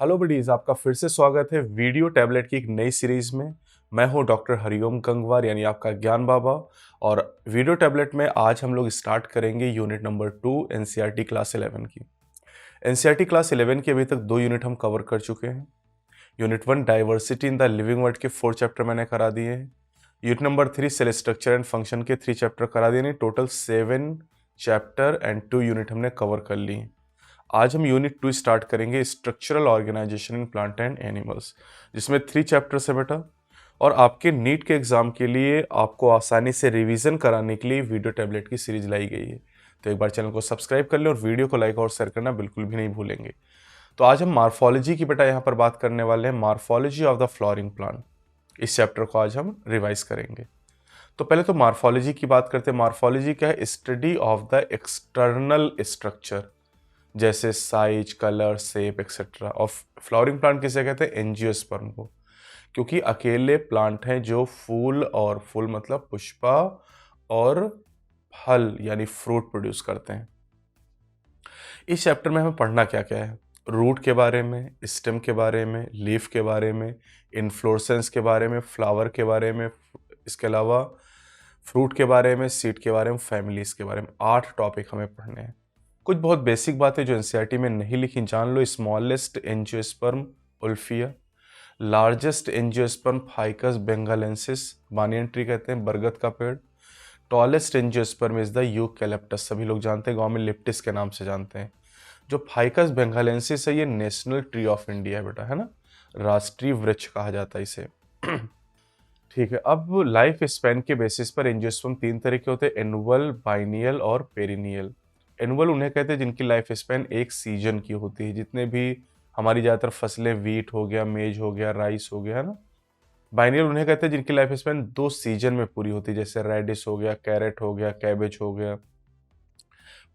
Hello buddies, आपका फिर से स्वागत है वीडियो टैबलेट की एक नई सीरीज में। मैं हूं डॉक्टर हरिओम गंगवार यानी आपका ज्ञान बाबा। और वीडियो टैबलेट में आज हम लोग स्टार्ट करेंगे यूनिट नंबर 2 एनसीईआरटी क्लास 11 की। एनसीईआरटी क्लास 11 की अभी तक 2 यूनिट हम कवर कर चुके हैं। Unit 1 diversity in the living world के 4 चैप्टर मैंने करा दिए हैं। Unit number 3 cell structure and function के 3 चैप्टर करा दिए हैं। टोटल 7 चैप्टर एंड 2 यूनिट हमने कवर कर ली हैं। आज हम यूनिट 2 स्टार्ट करेंगे structural organisation in plant and animals, जिसमें 3 चैप्टर्स है बेटा। और आपके नीट के एग्जाम के लिए आपको आसानी से रिवीजन कराने के लिए वीडियो टैबलेट की सीरीज लाई गई है। तो एक बार चैनल को सब्सक्राइब कर लें और वीडियो को लाइक और शेयर करना बिल्कुल भी नहीं भूलेंगे। तो आज हम मार्फोलॉजी की बेटा यहाँ पर बात करने वाले हैं, morphology of the flowering plant. इस चैप्टर को आज हम रिवाइज करेंगे। तो पहले तो मार्फोलॉजी की बात करते हैं। मार्फोलॉजी क्या है? Study of the external structure, जैसे साइज, कलर, शेप एक्सेट्रा। और फ्लावरिंग प्लांट किसे कहते हैं? एंजियोस्पर्म को, क्योंकि अकेले प्लांट हैं जो फूल, और फूल मतलब पुष्पा, और फल यानी फ्रूट प्रोड्यूस करते हैं। इस चैप्टर में हमें पढ़ना क्या क्या है? रूट के बारे में, स्टेम के बारे में, लीफ के बारे में, इन्फ्लोरेसेंस के बारे में, फ्लावर के बारे में, इसके अलावा फ्रूट के बारे में, सीड के बारे में, फैमिलीज के बारे में। 8 टॉपिक हमें पढ़ने हैं। कुछ बहुत बेसिक बातें जो एनसीईआरटी में नहीं लिखी जान लो। Smallest angiosperm Wolffia, largest angiosperm Ficus benghalensis, banyan tree कहते हैं, बरगद का पेड़। Tallest angiosperm is the eucalyptus, सभी लोग जानते हैं, गांव में लिप्टिस के नाम से जानते हैं। जो फाइकस बेंगालेंसिस है ये नेशनल ट्री ऑफ इंडिया है बेटा, है ना, राष्ट्रीय वृक्ष कहा जाता है इसे। ठीक है, अब लाइफ स्पैन के बेसिस पर एंजियोस्पर्म 3 तरह के होते हैं, एनुअल, बाइनियल और पेरिनियल। एनुअल उन्हें कहते हैं जिनकी लाइफ स्पैन एक सीजन की होती है, जितने भी हमारी ज़्यादातर फसलें, वीट हो गया, मेज हो गया, राइस हो गया, है ना। बाइनियल उन्हें कहते हैं जिनकी लाइफ स्पैन 2 सीजन में पूरी होती है, जैसे रेडिस हो गया, कैरेट हो गया, कैबेज हो गया।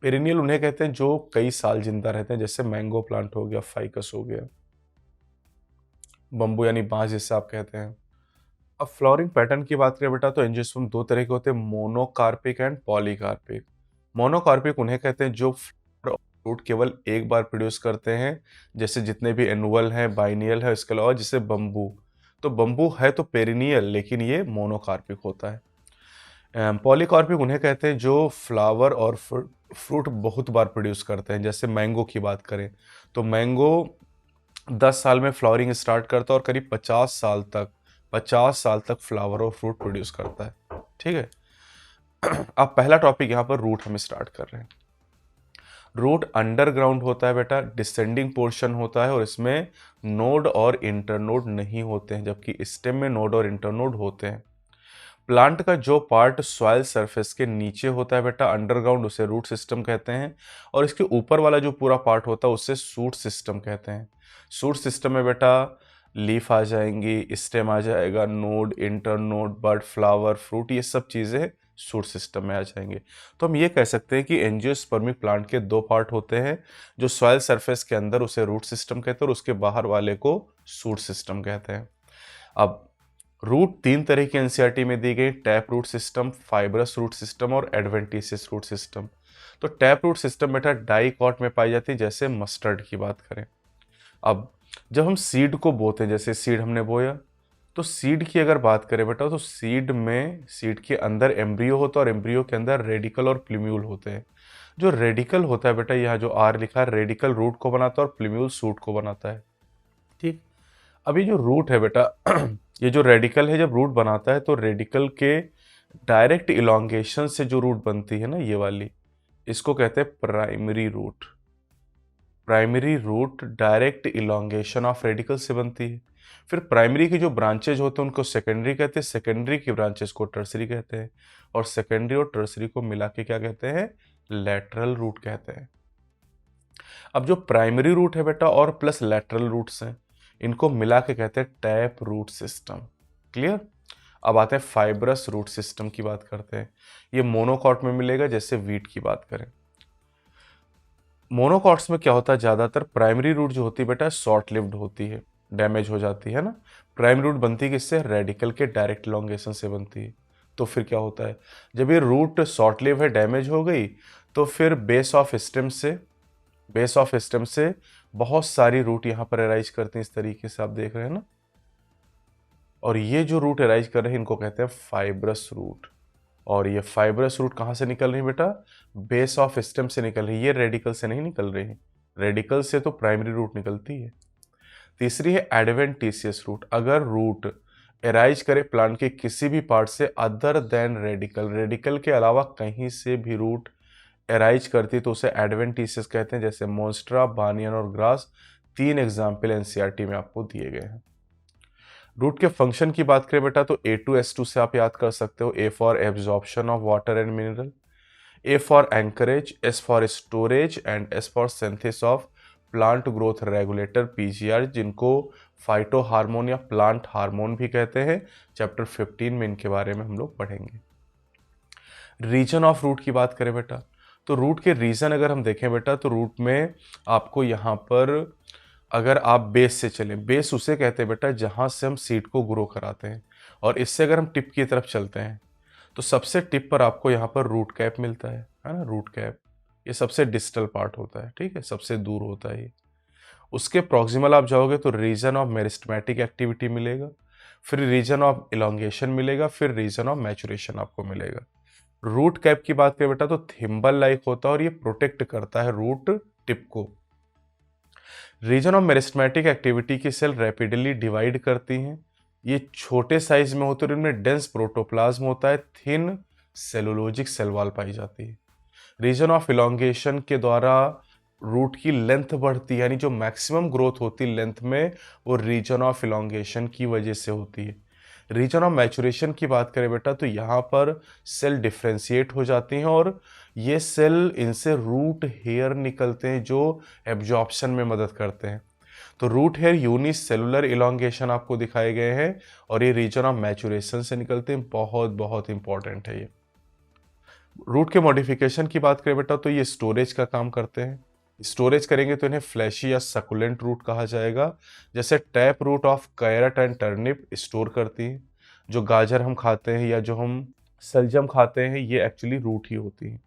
पेरिनियल उन्हें कहते हैं जो कई साल जिंदा रहते हैं, जैसे मैंगो प्लांट हो गया, फाइकस हो गया, बम्बू यानी बांस जिससे आप कहते हैं। अब फ्लावरिंग पैटर्न की बात करें बेटा, तो एंजियोस्पर्म 2 तरह के होते हैं, मोनोकार्पिक एंड पॉलीकार्पिक। मोनोकार्पिक उन्हें कहते हैं जो फ्रूट केवल एक बार प्रोड्यूस करते हैं, जैसे जितने भी एनुअल हैं, बाइनियल है, इसके अलावा जैसे बम्बू। तो बम्बू है तो पेरिनियल, लेकिन ये मोनोकार्पिक होता है। पॉलीकार्पिक उन्हें कहते हैं जो फ्लावर और फ्रूट बहुत बार प्रोड्यूस करते हैं, जैसे मैंगो की बात करें तो मैंगो 10 साल में फ्लावरिंग स्टार्ट करता है और करीब 50 साल तक फ्लावर और फ्रूट प्रोड्यूस करता है। ठीक है। अब पहला टॉपिक यहाँ पर रूट हम स्टार्ट कर रहे हैं। रूट अंडरग्राउंड होता है बेटा, डिसेंडिंग पोर्शन होता है, और इसमें नोड और इंटरनोड नहीं होते हैं, जबकि स्टेम में नोड और इंटरनोड होते हैं। प्लांट का जो पार्ट सॉइल सरफेस के नीचे होता है बेटा, अंडरग्राउंड, उसे रूट सिस्टम कहते हैं। और इसके ऊपर वाला जो पूरा पार्ट होता है उसे शूट सिस्टम कहते हैं। शूट सिस्टम में बेटा लीफ आ जाएंगी, स्टेम आ जाएगा, नोड, इंटरनोड, बड, फ्लावर, फ्रूट, ये सब चीज़ें शूट सिस्टम में आ जाएंगे। तो हम ये कह सकते हैं कि एंजियोस्पर्मिक प्लांट के 2 पार्ट होते हैं। जो सॉइल सरफेस के अंदर उसे रूट सिस्टम कहते हैं, और उसके बाहर वाले को शूट सिस्टम कहते हैं। अब रूट 3 तरह की एनसीईआरटी में दी गई, tap root system, fibrous root system और एडवेंटिशियस रूट सिस्टम। तो टैप रूट सिस्टम बेटा डाइकॉट में पाई जाती है, जैसे मस्टर्ड की बात करें। अब जब हम सीड को बोते हैं, जैसे सीड हमने बोया, तो सीड की अगर बात करें बेटा, तो सीड के अंदर एम्ब्रियो होता है, और एम्ब्रियो के अंदर रेडिकल और प्लूम्यूल होते हैं। जो रेडिकल होता है बेटा, यहाँ जो आर लिखा है, रेडिकल रूट को बनाता है और प्लूम्यूल सूट को बनाता है। ठीक। अभी जो रूट है बेटा ये जो रेडिकल है, जब रूट बनाता है तो रेडिकल के डायरेक्ट इलोंगेशन से जो रूट बनती है ना, ये वाली, इसको कहते हैं primary root. Primary root direct elongation of radicle से बनती है। फिर प्राइमरी की जो ब्रांचेज होते हैं उनको सेकेंडरी कहते हैं, सेकेंडरी की ब्रांचेस को टर्सरी कहते हैं, और सेकेंडरी और टर्सरी को मिला के क्या कहते हैं? लैटरल रूट कहते हैं। अब जो प्राइमरी रूट है बेटा और प्लस लैटरल रूट्स हैं, इनको मिला के कहते हैं टैप रूट सिस्टम। क्लियर? अब आते हैं फाइब्रस रूट सिस्टम की बात करते हैं। ये मोनोकॉट में मिलेगा, जैसे वीट की बात करें। मोनोकॉट्स में क्या होता है, ज्यादातर प्राइमरी रूट जो होती है बेटा शॉर्ट लिव्ड होती है, डैमेज हो जाती है ना। प्राइमरी रूट बनती है किससे? रेडिकल के डायरेक्ट इलोंगेशन से बनती है। तो फिर क्या होता है, जब ये रूट शॉर्ट लिव है, डैमेज हो गई, तो फिर बेस ऑफ स्टेम से बहुत सारी रूट यहाँ पर अराइज करती हैं, इस तरीके से आप देख रहे हैं ना। और ये जो रूट अराइज कर रहे हैं इनको कहते हैं फाइब्रस रूट। और ये फाइब्रस रूट कहाँ से निकल रही है बेटा? बेस ऑफ स्टेम से निकल रही है, ये रेडिकल से नहीं निकल रही है। रेडिकल से तो प्राइमरी रूट निकलती है। तीसरी है एडवेंटिशियस रूट। अगर रूट एराइज करे प्लांट के किसी भी पार्ट से अदर देन रेडिकल, रेडिकल के अलावा कहीं से भी रूट एराइज करती तो उसे एडवेंटिशियस कहते हैं। जैसे मोन्स्ट्रा, बानियन और ग्रास, 3 एग्जाम्पल एनसीईआरटी में आपको दिए गए हैं। रूट के फंक्शन की बात करें बेटा तो A2S2 से आप याद कर सकते हो। A for absorption of water and mineral, A for anchorage, S for storage and S for synthesis of plant growth regulator PGR, जिनको फाइटो हार्मोन या प्लांट हार्मोन भी कहते हैं। चैप्टर 15 में इनके बारे में हम लोग पढ़ेंगे। रीजन ऑफ रूट की बात करें बेटा तो रूट के रीजन अगर हम देखें बेटा तो रूट में आपको यहाँ पर अगर आप बेस से चलें, बेस उसे कहते हैं बेटा जहाँ से हम सीड को ग्रो कराते हैं। और इससे अगर हम टिप की तरफ चलते हैं तो सबसे टिप पर आपको यहाँ पर रूट कैप मिलता है ना। रूट कैप ये सबसे डिस्टल पार्ट होता है, ठीक है, सबसे दूर होता है ये। उसके प्रॉक्सिमल आप जाओगे तो रीजन ऑफ मेरिस्टेमेटिक एक्टिविटी मिलेगा, फिर रीजन ऑफ इलोंगेशन मिलेगा, फिर रीजन ऑफ मैचुरेशन आपको मिलेगा। रूट कैप की बात करें बेटा तो थिम्बल लाइक होता है और ये प्रोटेक्ट करता है रूट टिप को। रीजन ऑफ मेरिस्टेमेटिक एक्टिविटी की सेल रैपिडली डिवाइड करती हैं। ये छोटे साइज में होते हैं और इनमें डेंस प्रोटोप्लाज्म होता है, थिन सेलुलोजिक सेल वॉल पाई जाती है। रीजन ऑफ इलोंगेशन के द्वारा रूट की लेंथ बढ़ती है, यानी जो मैक्सिमम ग्रोथ होती है लेंथ में वो रीजन ऑफ इलोंगेशन की वजह से होती है। रीजन ऑफ मैचुरेशन की बात करें बेटा तो यहाँ पर सेल डिफ्रेंशिएट हो जाती हैं और ये सेल इनसे रूट हेयर निकलते हैं जो एब्जॉर्प्शन में मदद करते हैं। तो रूट हेयर यूनिसेलुलर इलोंगेशन आपको दिखाए गए हैं और ये रीजन ऑफ मैचुरेशन से निकलते हैं। बहुत बहुत इंपॉर्टेंट है ये। रूट के मॉडिफिकेशन की बात करें बेटा तो ये स्टोरेज का काम करते हैं। स्टोरेज करेंगे तो इन्हें फ्लैशी या सकुलेंट रूट कहा जाएगा। जैसे tap root of carrot and turnip store करती है। जो गाजर हम खाते हैं या जो हम सलजम खाते हैं ये एक्चुअली रूट ही होती है।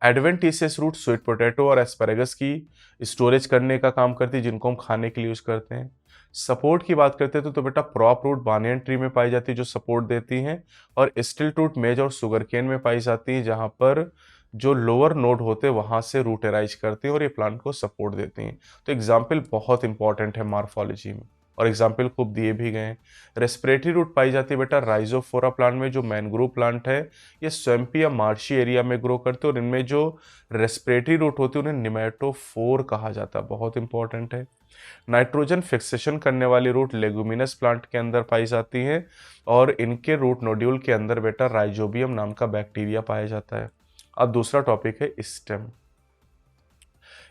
एडवेंटिशियस रूट स्वीट पोटैटो और एस्पैरागस की स्टोरेज करने का काम करती है, जिनको हम खाने के लिए यूज करते हैं। सपोर्ट की बात करते हैं तो बेटा प्रॉप रूट बानियन ट्री में पाई जाती है जो सपोर्ट देती हैं, और स्टिल्ट रूट मेज और सुगर केन में पाई जाती है जहां पर जो लोअर नोड होते हैं वहां से रूट एराइज करती हैं और ये प्लांट को सपोर्ट देती हैं। तो एग्जाम्पल बहुत इंपॉर्टेंट है मॉर्फोलॉजी में और एग्जाम्पल खूब दिए भी गए हैं। रेस्पिरेटरी रूट पाई जाती है बेटा राइजोफोरा प्लांट में, जो मैनग्रोव प्लांट है ये स्वैम्पी या मार्शी एरिया में ग्रो करते हैं और इनमें जो रेस्पिरेटरी रूट होती है उन्हें निमेटोफोर कहा जाता है, बहुत इंपॉर्टेंट है। नाइट्रोजन फिक्सेशन करने वाली रूट लेगुमिनस प्लांट के अंदर पाई जाती है और इनके रूट नोड्यूल के अंदर बेटा राइजोबियम नाम का बैक्टीरिया पाया जाता है। अब दूसरा टॉपिक है स्टेम।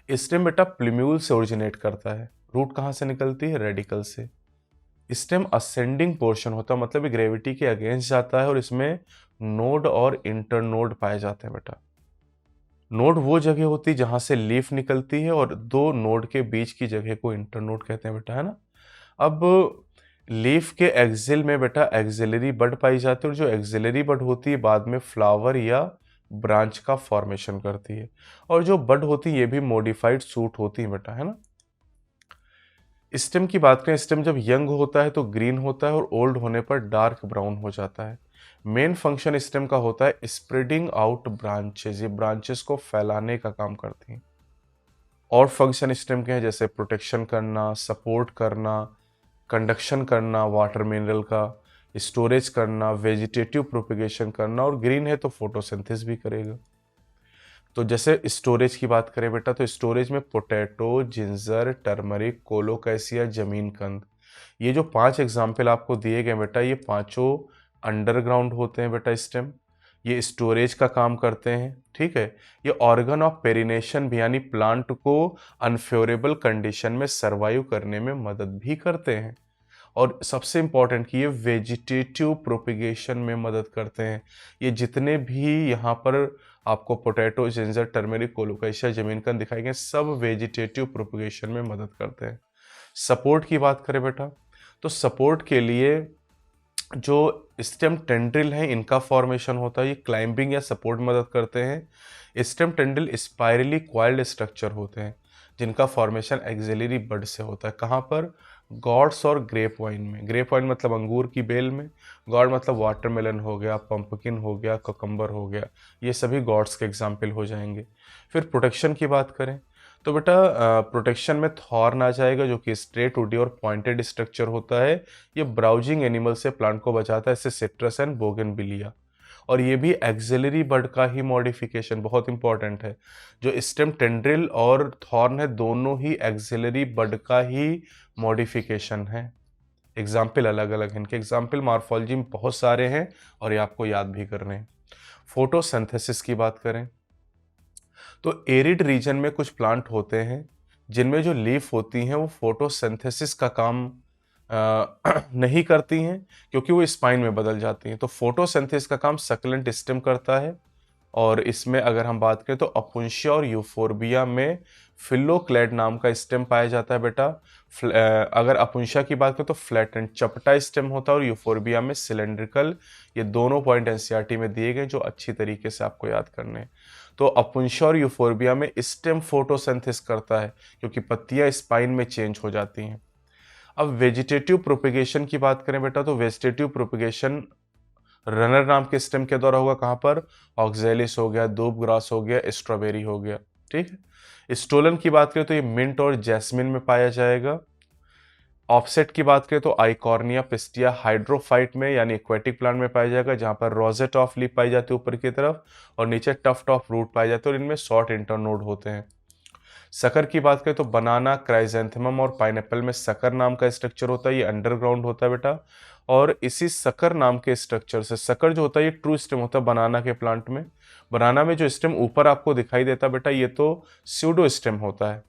स्टेम बेटा प्लूम्यूल से ओरिजिनेट करता है। रूट कहाँ से निकलती है? रेडिकल से। स्टेम असेंडिंग पोर्शन होता है, मतलब ग्रेविटी के अगेंस्ट जाता है और इसमें नोड और इंटरनोड पाए जाते हैं बेटा। नोड वो जगह होती है जहां से लीफ निकलती है और दो नोड के बीच की जगह को इंटरनोड कहते हैं बेटा, है ना। अब लीफ के एक्सिल में बेटा एक्सिलरी बड पाई जाती है और जो एक्सिलरी बड होती है बाद में फ्लावर या ब्रांच का फॉर्मेशन करती है, और जो बड होती है ये भी मॉडिफाइड सूट होती है बेटा, है ना। स्टेम की बात करें, स्टेम जब यंग होता है तो ग्रीन होता है और ओल्ड होने पर डार्क ब्राउन हो जाता है। मेन फंक्शन स्टेम का होता है स्प्रेडिंग आउट ब्रांचेस, ये ब्रांचेस को फैलाने का काम करती हैं। और फंक्शन स्टेम के हैं जैसे प्रोटेक्शन करना, सपोर्ट करना, कंडक्शन करना वाटर मिनरल का, स्टोरेज करना, वेजिटेटिव प्रोपिगेशन करना, और ग्रीन है तो फोटोसिंथेसिस भी करेगा। तो जैसे स्टोरेज की बात करें बेटा तो स्टोरेज में पोटैटो, जिंजर, टर्मरिक, कोलोकैसिया, जमीन कंद, ये जो 5 एग्जाम्पल आपको दिए गए बेटा ये पांचों अंडरग्राउंड होते हैं बेटा। स्टेम ये स्टोरेज का काम करते हैं, ठीक है। ये ऑर्गन ऑफ पेरिनेशन भी, यानी प्लांट को अनफेवरेबल कंडीशन में सर्वाइव करने में मदद भी करते हैं। और सबसे इंपॉर्टेंट कि ये वेजिटेटिव प्रोपिगेशन में मदद करते हैं। ये जितने भी यहाँ पर आपको पोटैटो, जिंजर, टर्मेरिक, कोलोकैसिया, जमीन कंद दिखाए गए सब वेजिटेटिव प्रोपिगेशन में मदद करते हैं। सपोर्ट की बात करें बेटा तो सपोर्ट के लिए जो स्टेम टेंड्रिल है इनका फॉर्मेशन होता है, ये क्लाइंबिंग या सपोर्ट मदद करते हैं। Stem tendril spirally coiled structure होते हैं जिनका फॉर्मेशन एक्सिलरी बड से होता है। कहाँ पर? गॉड्स और ग्रेप वाइन में। ग्रेप वाइन मतलब अंगूर की बेल में, गॉड मतलब वाटरमेलन हो गया, पंपकिन हो गया, कोकम्बर हो गया, ये सभी गॉड्स के एग्जाम्पल हो जाएंगे। फिर प्रोटेक्शन की बात करें तो बेटा प्रोटेक्शन में थॉर्न आ जाएगा, जो कि स्ट्रेट वुडी और पॉइंटेड स्ट्रक्चर होता है। ये ब्राउजिंग एनिमल से प्लांट को बचाता है, जैसे सिट्रस एंड बोगनविलिया। और ये भी एक्सिलरी बड का ही मॉडिफिकेशन, बहुत इंपॉर्टेंट है। जो स्टेम टेंड्रिल और थॉर्न है, दोनों ही एक्सिलरी बड का ही मॉडिफिकेशन है। एग्जाम्पल अलग अलग हैं, इनके एग्जाम्पल मॉर्फोलॉजी में बहुत सारे हैं और ये आपको याद भी करने हैं। फोटोसिंथेसिस की बात करें तो एरिड रीजन में कुछ प्लांट होते हैं जिनमें जो लीफ होती हैं वो फोटोसिंथेसिस का काम नहीं करती हैं, क्योंकि वो स्पाइन में बदल जाती हैं। तो फोटोसिंथेसिस का काम सकलेंट स्टेम करता है। और इसमें अगर हम बात करें तो अपुंशिया और यूफोर्बिया में फिलोक्लेड नाम का स्टेम पाया जाता है बेटा। अगर अपुंशिया की बात करें तो फ्लैट एंड चपटा स्टेम होता है और यूफोर्बिया में सिलेंड्रिकल। ये दोनों पॉइंट एनसीईआरटी में दिए गए जो अच्छी तरीके से आपको याद करने हैं। तो अपुंशिया और यूफोर्बिया में स्टेम फोटोसिंथेसिस करता है, क्योंकि पत्तियां स्पाइन में चेंज हो जाती हैं। अब वेजिटेटिव प्रोपिगेशन की बात करें बेटा तो वेजिटेटिव प्रोपिगेशन रनर नाम के स्टेम के द्वारा होगा। कहां पर? ऑक्जेलिस हो गया, दूब ग्रास हो गया, स्ट्रॉबेरी हो गया। ठीक है। स्टोलन की बात करें तो ये मिंट और जैस्मिन में पाया जाएगा। ऑफसेट की बात करें तो आइकॉर्निया पिस्टिया हाइड्रोफाइट में यानी एक्वेटिक प्लांट में पाया जाएगा, जहां पर रोजेट ऑफ लीफ पाई जाती है ऊपर की तरफ और नीचे टफ्ट ऑफ रूट पाए जाते हैं और इनमें शॉर्ट इंटरनोड होते हैं। सकर की बात करें तो बनाना, क्राइजेंथेमम और पाइनएप्पल में सकर नाम का स्ट्रक्चर होता है, ये अंडरग्राउंड होता है बेटा। और इसी सकर नाम के स्ट्रक्चर से, सकर जो होता है ये ट्रू स्टेम होता है बनाना के प्लांट में। बनाना में जो स्टेम ऊपर आपको दिखाई देता है बेटा, ये तो स्यूडो स्टेम होता है।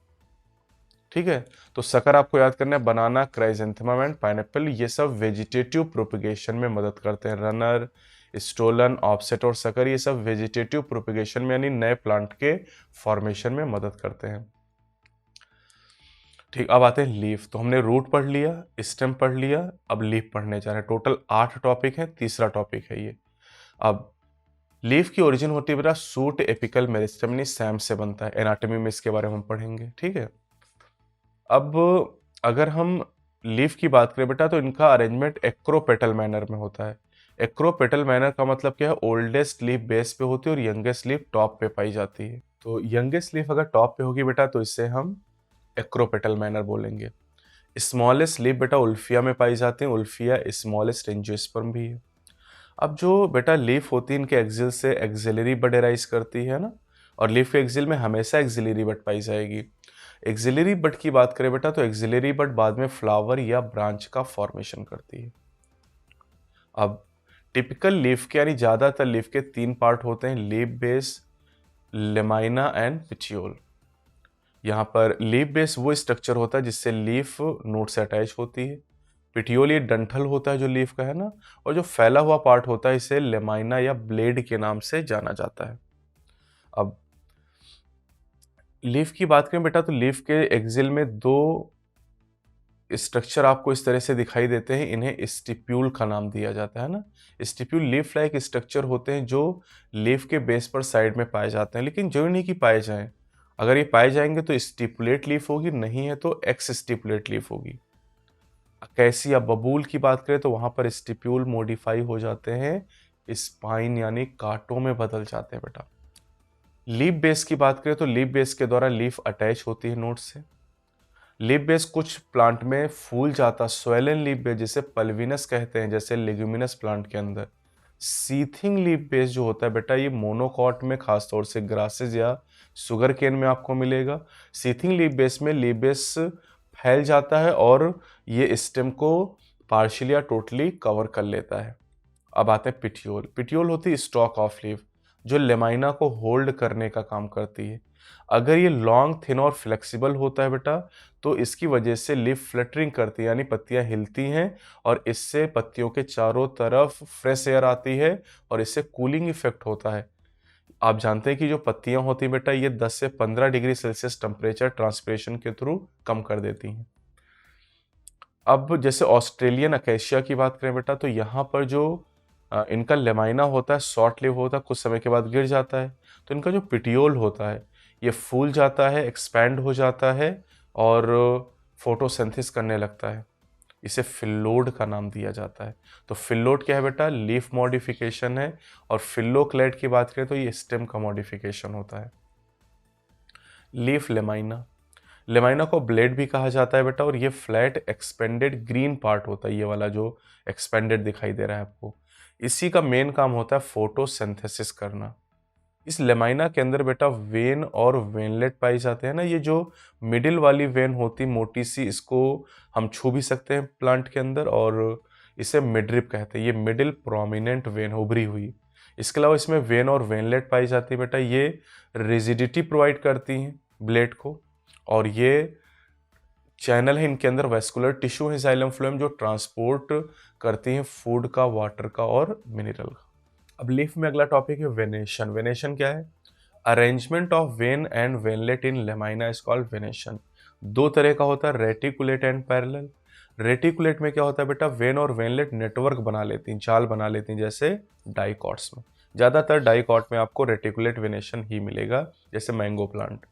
ठीक है। तो सकर आपको याद करना है, बनाना, क्राइजेंथेमम एंड पाइनएप्पल ये सब वेजिटेटिव प्रोपिगेशन में मदद करते हैं। रनर, स्टोलन, ऑफसेट और सकर ये सब वेजिटेटिव प्रोपिगेशन में यानी नए प्लांट के फॉर्मेशन में मदद करते हैं। ठीक, अब आते हैं लीफ। तो हमने रूट पढ़ लिया, स्टेम पढ़ लिया, अब लीफ पढ़ने जा रहे हैं। टोटल 8 टॉपिक है, तीसरा टॉपिक है ये। अब लीफ की ओरिजिन होती है बेटा सूट एपिकल मेरिस्टेम यानी सैम से बनता है। एनाटॉमी में इसके बारे में हम पढ़ेंगे। ठीक है। अब अगर हम लीफ की बात करें बेटा तो इनका अरेंजमेंट एक्रोपेटल मैनर में होता है। एक्रोपेटल मैनर का मतलब क्या है? ओल्डेस्ट लीफ बेस पे होती है और यंगेस्ट लीफ टॉप पे पाई जाती है। तो यंगेस्ट लीफ अगर टॉप पे होगी बेटा तो इसे हम एक्रोपेटल मैनर बोलेंगे। स्मॉलेस्ट लीफ बेटा उल्फिया में पाई जाती है। उल्फिया स्मॉलेस्ट एंजियोस्पर्म भी है। अब जो बेटा लीफ होती है इनके एक्सिल से एक्सिलरी बड एराइज करती है ना, और लीफ के एक्सिल में हमेशा एक्सिलरी बड पाई जाएगी। एक्सिलरी बड की बात करें बेटा तो एक्सिलरी बड बाद में फ्लावर या ब्रांच का फॉर्मेशन करती है। अब टिपिकल लीफ के यानी ज्यादातर लीफ के 3 पार्ट होते हैं, लीफ बेस, लेमाइना एंड पिचियोल। यहाँ पर लीफ बेस वो स्ट्रक्चर होता है जिससे लीफ नोट से अटैच होती है। पिटियोल ये डंठल होता है जो लीफ का है ना, और जो फैला हुआ पार्ट होता है इसे लेमाइना या ब्लेड के नाम से जाना जाता है। अब लीफ की बात करें बेटा तो लीफ के एक्सिल में 2 स्ट्रक्चर आपको इस तरह से दिखाई देते हैं, इन्हें स्टिप्यूल का नाम दिया जाता है ना। स्टिप्यूल लीफ लाइक स्ट्रक्चर होते हैं जो लीफ के बेस पर साइड में पाए जाते हैं, लेकिन जरूरी नहीं कि पाए जाएं। अगर ये पाए जाएंगे तो स्टिपुलेट लीफ होगी, नहीं है तो एक्स स्टिपुलेट लीफ होगी। कैसी या बबूल की बात करें तो वहां पर स्टिप्यूल मॉडिफाई हो जाते हैं, स्पाइन यानी कांटों में बदल जाते हैं बेटा। लीफ बेस की बात करें तो लीफ बेस के द्वारा लीफ अटैच होती है नोट से। लीफ बेस कुछ प्लांट में फूल जाता, स्वेलन लीफ बेस जिसे पल्विनस कहते हैं, जैसे लेग्यूमिनस प्लांट के अंदर। सीथिंग लीफ बेस जो होता है बेटा ये मोनोकॉट में खासतौर से ग्रासेस या शुगर केन में आपको मिलेगा। सीथिंग लीफ बेस में लीफ बेस फैल जाता है और ये स्टेम को पार्शियली या टोटली कवर कर लेता है। अब आते हैं पिटियोल। पिटियोल होती है स्टॉक ऑफ लीफ जो लेमाइना को होल्ड करने का काम करती है। अगर ये लॉन्ग, थिन और फ्लेक्सिबल होता है बेटा तो इसकी वजह से लीफ फ्लटरिंग करती है यानी पत्तियां हिलती हैं और इससे पत्तियों के चारों तरफ फ्रेश एयर आती है और इससे कूलिंग इफेक्ट होता है। आप जानते हैं कि जो पत्तियां होती हैं बेटा ये 10 से 15 डिग्री सेल्सियस टेम्परेचर ट्रांसपिरेशन के थ्रू कम कर देती हैं। अब जैसे ऑस्ट्रेलियन अकेशिया की बात करें बेटा तो यहाँ पर जो इनका लेमाइना होता है शॉर्ट लिव होता है, कुछ समय के बाद गिर जाता है। तो इनका जो पिटियोल होता है ये फूल जाता है, एक्सपैंड हो जाता है और फोटोसिंथेसिस करने लगता है। इसे फिल्लोड का नाम दिया जाता है। तो फिल्लोड क्या है बेटा? लीफ मॉडिफिकेशन है। और फिल्लोक्लेट की बात करें तो ये स्टेम का मॉडिफिकेशन होता है। लीफ लेमाइना, लेमाइना को ब्लेड भी कहा जाता है बेटा, और ये फ्लैट एक्सपेंडेड ग्रीन पार्ट होता है, ये वाला जो एक्सपेंडेड दिखाई दे रहा है आपको। इसी का मेन काम होता है फोटोसिंथेसिस करना। इस लेमाइना के अंदर बेटा वेन और वेनलेट पाई जाते हैं ना, ये जो मिडिल वाली वेन होती मोटी सी, इसको हम छू भी सकते हैं प्लांट के अंदर, और इसे मिडरिप कहते हैं। ये मिडिल प्रोमिनेंट वेन उभरी हुई। इसके अलावा इसमें वेन और वेनलेट पाई जाती है बेटा, ये रिजिडिटी प्रोवाइड करती हैं ब्लेड को, और ये चैनल है इनके अंदर, वेस्कुलर टिश्यू है जाइलम फ्लोएम, जो ट्रांसपोर्ट करती हैं फूड का, वाटर का और मिनरल का। अब लीफ में अगला टॉपिक है वेनेशन। वेनेशन क्या है? Arrangement of vein and veinlet in lamina is called venation. दो तरह का होता है, रेटिकुलेट एंड पैरेलल। रेटिकुलेट में क्या होता है बेटा? वेन और वेनलेट नेटवर्क बना लेती हैं, जाल बना लेती हैं, जैसे डाइकॉट्स में। ज्यादातर डाइकॉट में आपको रेटिकुलेट वेनेशन ही मिलेगा, जैसे मैंगो प्लांट।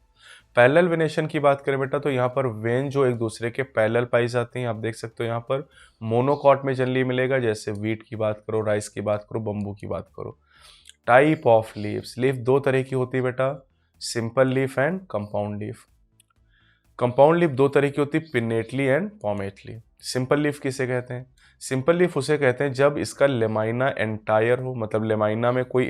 पैरेलल वेनेशन की बात करें बेटा, तो यहाँ पर वेन जो एक दूसरे के पैरेलल पाई जाती हैं। आप देख सकते हो यहाँ पर मोनोकॉट में जनरली मिलेगा, जैसे वीट की बात करो, राइस की बात करो, बम्बू की बात करो। टाइप ऑफ लीव्स, लीफ दो तरह की होती है बेटा, simple leaf and compound leaf. Compound leaf दो तरह की होती है, पिनेटली एंड पॉमेटली। सिंपल लीफ किसे कहते हैं? सिंपल लीफ उसे कहते हैं जब इसका लेमाइना एंटायर हो, मतलब लेमाइना में कोई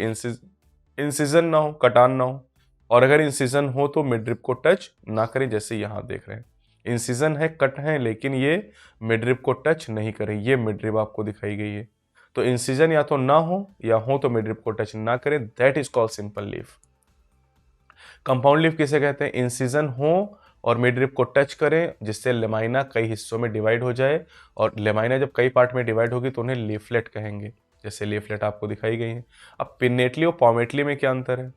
इंसिजन ना हो, कटान ना हो, और अगर इंसिजन हो तो मिडरिप को टच ना करें, जैसे यहाँ देख रहे हैं इंसिजन है, कट है, लेकिन ये मिडरिप को टच नहीं करें। ये मिडरिप आपको दिखाई गई है। तो इंसिजन या तो ना हो या हो तो मिडरिप को टच ना करें, that is called simple leaf. Compound leaf किसे कहते हैं? इंसिजन हो और मिडरिप को टच करें, जिससे लेमाइना कई हिस्सों में डिवाइड हो जाए, और लेमाइना जब कई पार्ट में डिवाइड होगी तो उन्हें लीफलेट कहेंगे, जैसे लीफलेट आपको दिखाई गई है। अब पिन्नेटली और पॉमेटली में क्या अंतर है?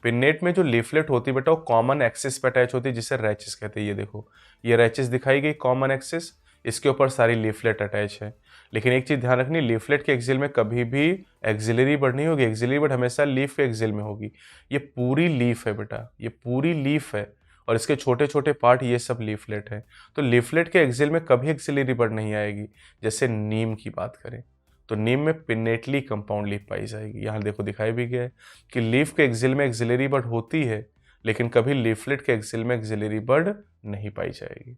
पिन्नेट में जो लीफलेट होती है बेटा, वो कॉमन एक्सिस पे अटैच होती है, जिसे रैचिस कहते हैं। ये देखो, ये रैचिस दिखाई गई, कॉमन एक्सिस, इसके ऊपर सारी लीफलेट अटैच है। लेकिन एक चीज ध्यान रखनी, लीफलेट के एक्सिल में कभी भी एक्सिलरी बड नहीं होगी, एक्सिलरी बड हमेशा लीफ के एक्सिल में होगी। ये पूरी लीफ है बेटा, ये पूरी लीफ है, और इसके छोटे छोटे पार्ट ये सब लीफलेट है। तो लीफलेट के एक्सिल में कभी एक्सिलरी बड नहीं आएगी। जैसे नीम की बात करें तो नीम में पिनेटली कंपाउंड लीफ पाई जाएगी। यहाँ देखो दिखाई भी गया है कि लीफ के एक्सिल में एक्सिलरी बड होती है, लेकिन कभी लीफलेट के एक्सिल में एक्सिलरी बड नहीं पाई जाएगी।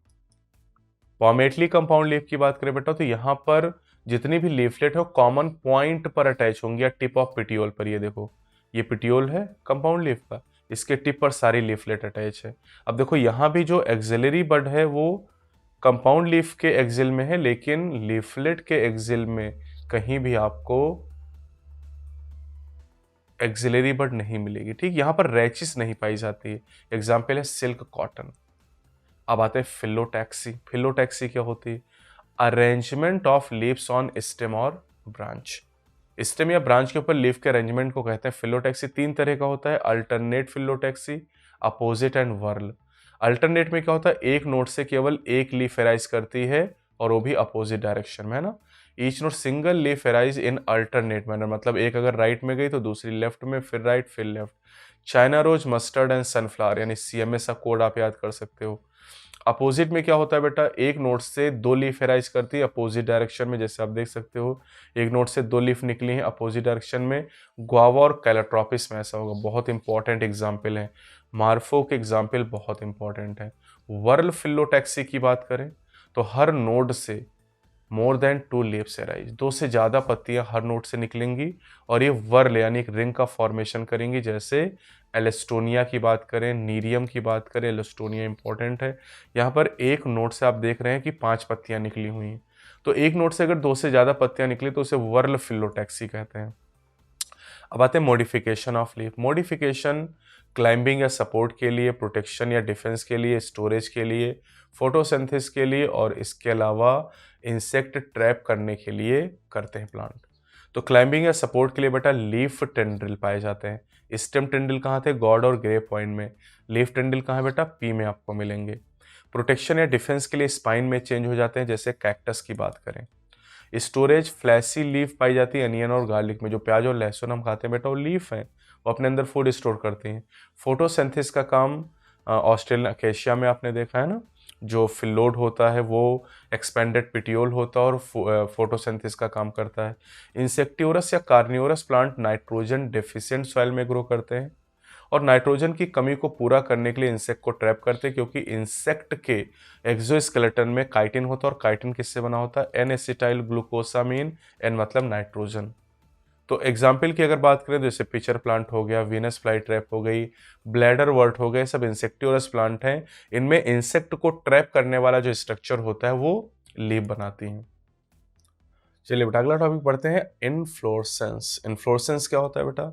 पॉमेटली कंपाउंड लीफ की बात करें बेटा, तो यहाँ पर जितनी भी लीफलेट है वो कॉमन पॉइंट पर अटैच होंगी, या टिप ऑफ पिटियोल पर। ये देखो, ये पिटियोल है कंपाउंड लीफ का, इसके टिप पर सारी लीफलेट अटैच है। अब देखो यहाँ भी जो एक्सिलरी बड है वो कंपाउंड लीफ के एक्सिल में है, लेकिन लीफलेट के एक्सिल में कहीं भी आपको एक्सिलरी बड नहीं मिलेगी। ठीक, यहाँ पर रैचिस नहीं पाई जाती है। एग्जाम्पल है सिल्क कॉटन। अब आते हैं फिलोटैक्सी। फिलोटैक्सी क्या होती है? Arrangement of leaves on stem और ब्रांच। स्टेम या ब्रांच के ऊपर लीफ के अरेंजमेंट को कहते हैं फिलोटैक्सी। तीन तरह का होता है, alternate phyllotaxy, opposite and whorl. Alternate में क्या होता है? एक नोड से केवल एक लीफ एराइज करती है, और वो भी अपोजिट डायरेक्शन में, है ना। Each node single leaf arise in alternate manner, मतलब एक अगर राइट में गई तो दूसरी लेफ्ट में, फिर राइट फिर left. China rose, mustard and sunflower, यानी CMS का कोड आप याद कर सकते हो। अपोजिट में क्या होता है बेटा? एक नोड से दो लीफ एराइज करती है अपोजिट डायरेक्शन में, जैसे आप देख सकते हो एक नोड से दो लीफ निकली हैं अपोजिट डायरेक्शन में। गुआवा और कैलाट्रोपिस में ऐसा होगा। बहुत इंपॉर्टेंट एग्जाम्पल है, मार्फो के एग्जाम्पल बहुत इंपॉर्टेंट है। वर्ल फिलोटैक्सी की बात करें तो हर नोड से more than two leaves arise, दो से ज्यादा पत्तियां हर नोड से निकलेंगी, और ये वर्ल यानी एक रिंग का फॉर्मेशन करेंगी। जैसे एलेस्टोनिया की बात करें, नीरियम की बात करें, एलेस्टोनिया इंपॉर्टेंट है। यहाँ पर एक नोड से आप देख रहे हैं कि 5 पत्तियां निकली हुई हैं, तो एक नोड से अगर दो से ज्यादा पत्तियां निकली तो उसे वर्ल फिलोटैक्सी कहते हैं। अब आते हैं modification of leaf. Modification climbing या सपोर्ट के लिए, प्रोटेक्शन या डिफेंस के लिए, स्टोरेज के लिए, फोटोसिंथेसिस के लिए, और इसके अलावा इंसेक्ट ट्रैप करने के लिए करते हैं प्लांट। तो क्लाइंबिंग या सपोर्ट के लिए बेटा लीफ टेंड्रिल पाए जाते हैं। स्टेम टेंड्रिल कहाँ थे? गॉड और ग्रे पॉइंट में। लीफ टेंड्रिल कहाँ है बेटा? पी में आपको मिलेंगे। प्रोटेक्शन या डिफेंस के लिए स्पाइन में चेंज हो जाते हैं, जैसे कैक्टस की बात करें। स्टोरेज फ्लैशी लीफ पाई जाती है अनियन और गार्लिक में। जो प्याज और लहसुन हम खाते हैं बेटा वो लीफ है, वो अपने अंदर फूड स्टोर करती हैं। फोटोसिंथेसिस का काम ऑस्ट्रेलियन अकेशिया में आपने देखा है ना, जो फिलोड होता है वो एक्सपेंडेड पिटियोल होता है और फोटोसिंथेसिस का काम करता है। इंसेक्टिवरस या carnivorous plant nitrogen deficient soil में ग्रो करते हैं और नाइट्रोजन की कमी को पूरा करने के लिए इंसेक्ट को ट्रैप करते हैं, क्योंकि इंसेक्ट के एक्सोस्केलेटन में काइटिन होता है और काइटिन किससे बना होता है, एन एसिटाइल ग्लूकोसामीन, एन मतलब नाइट्रोजन। तो एग्जाम्पल की अगर बात करें तो जैसे पिचर प्लांट हो गया, वीनस फ्लाई ट्रैप हो गई, ब्लैडर वर्ट हो गए, सब इंसेक्टिवरस प्लांट हैं। इनमें इंसेक्ट को ट्रैप करने वाला जो स्ट्रक्चर होता है वो लीफ बनाती हैं। चलिए बेटा अगला टॉपिक पढ़ते हैं, इनफ्लोरेसेंस। इनफ्लोरेसेंस क्या होता है बेटा,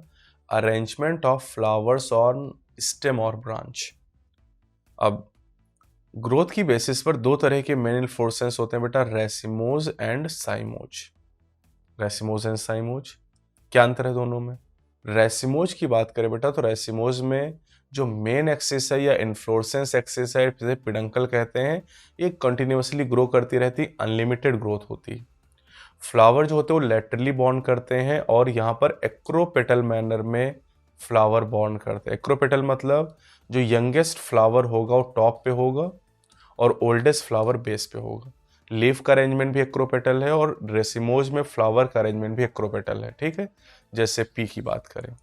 arrangement of flowers on stem और ब्रांच। अब ग्रोथ की बेसिस पर दो तरह के मेन इनफ्लोरेसेंस होते हैं बेटा, racemose and cymose. Racemose and cymose, क्या अंतर है दोनों में? रेसिमोज की बात करें बेटा तो रेसिमोज में जो मेन एक्सिस है या इन्फ्लोरेसेंस एक्सिस है, जिसे पिडंकल कहते हैं, ये कंटिन्यूअसली ग्रो करती रहती, अनलिमिटेड ग्रोथ होती। फ्लावर जो होते हैं वो लेटरली बॉन्ड करते हैं और यहाँ पर एक्रोपेटल मैनर में फ्लावर बॉन्ड करते हैं। एक्रोपेटल मतलब जो यंगेस्ट फ्लावर होगा वो टॉप पे होगा और ओल्डेस्ट फ्लावर बेस पे होगा। लीफ का अरेंजमेंट भी एक्रोपेटल है और रेसिमोज में फ्लावर का अरेंजमेंट भी एक्रोपेटल है, ठीक है, जैसे पी की बात करें।